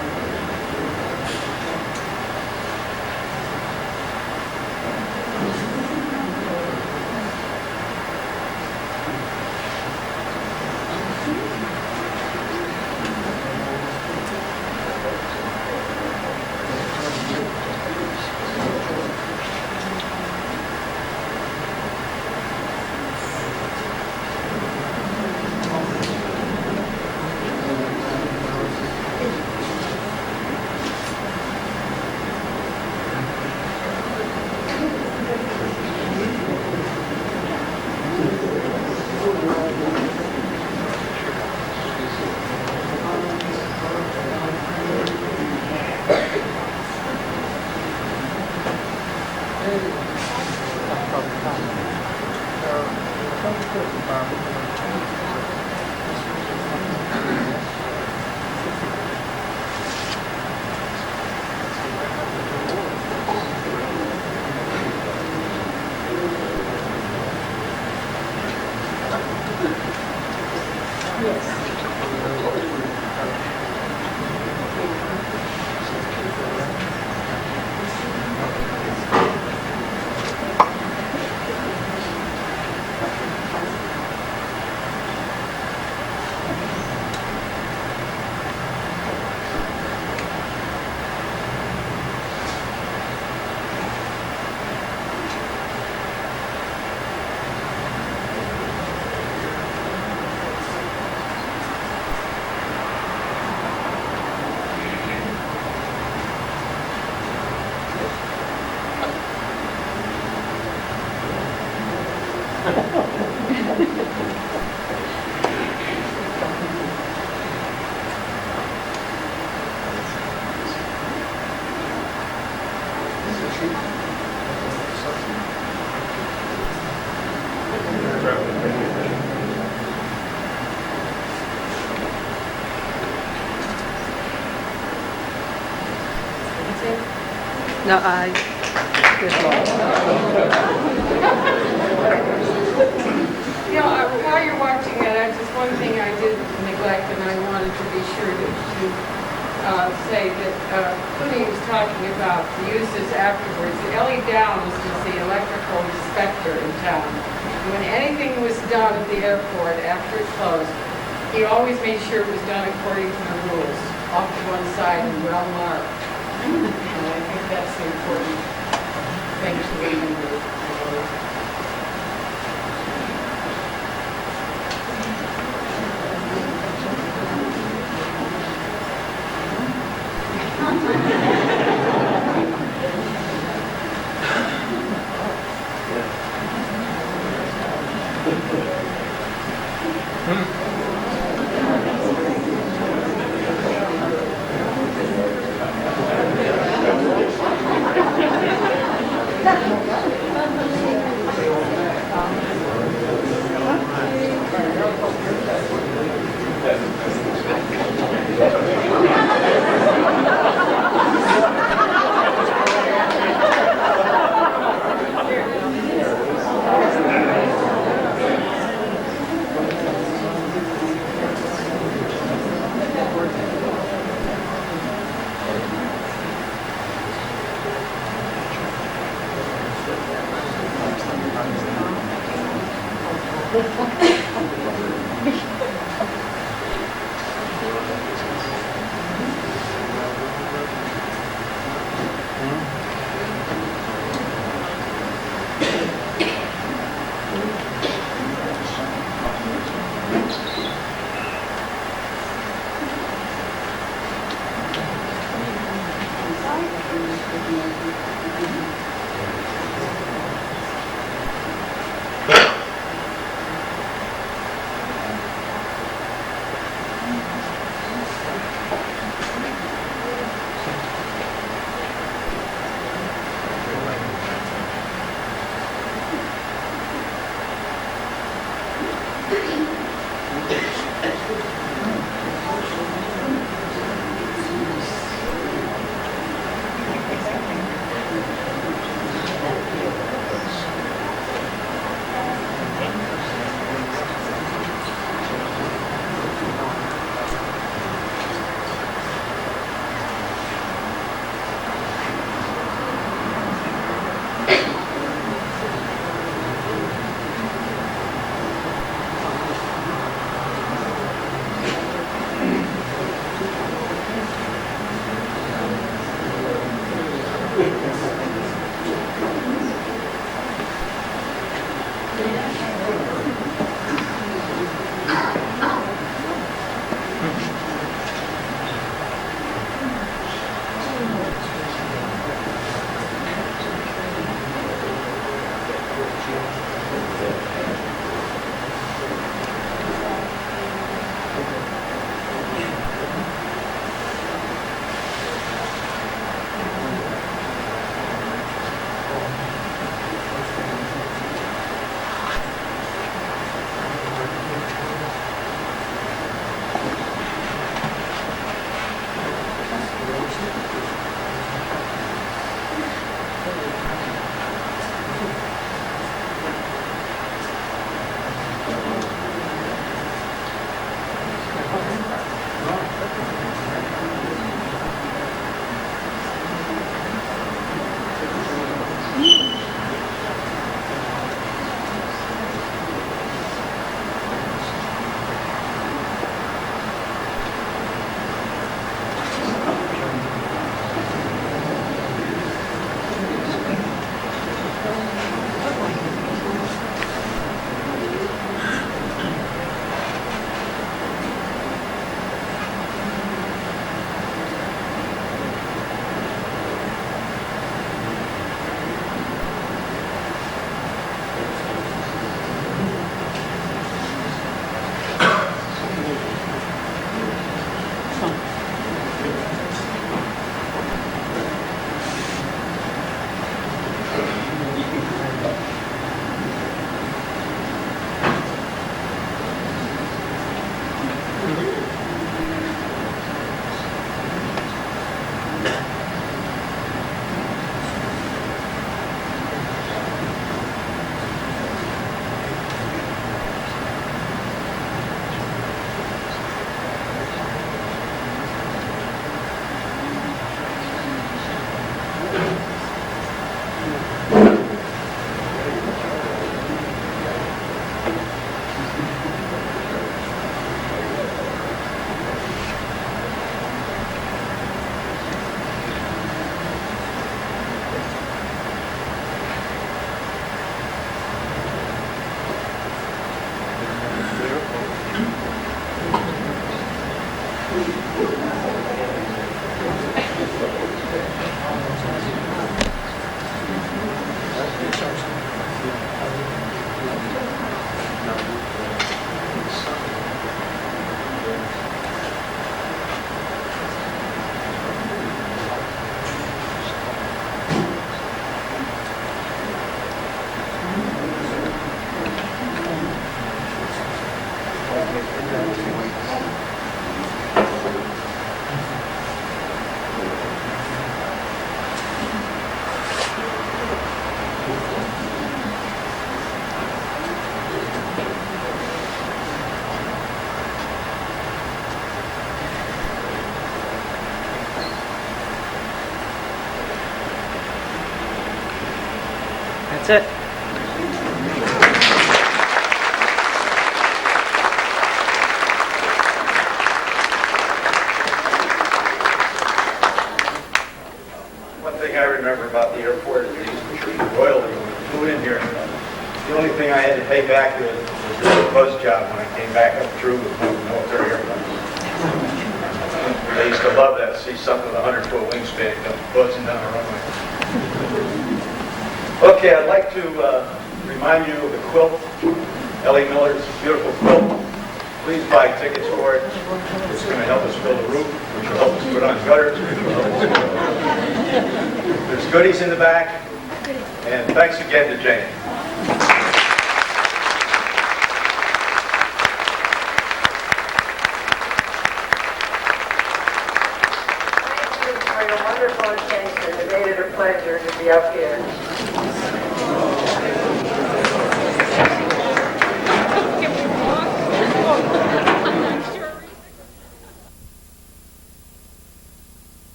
No, I. Good Lord. You know, while you're watching that, just one thing I did neglect, and I wanted to be sure to say that Clooney was talking about the uses afterwards. Ellie Downs is the electrical inspector in town. When anything was done at the airport after it closed, he always made sure it was done according to the rules, off to one side and well marked. And I think that's the important thing to remember. That's it. One thing I remember about the airport is these were treated royally when we flew in here. The only thing I had to pay back was the buzz job when I came back up through with my military airplanes. They used to love that, see something with a 100-foot wingspan come buzzing down the runway. Okay, I'd like to remind you of the quilt, Ellie Miller's beautiful quilt. Please buy tickets for it. It's going to help us fill the roof, which will help us put on gutters, which will help us fill the roof. There's goodies in the back, and thanks again to Jane. Thank you for your wonderful attention. It made it a pleasure to be up here.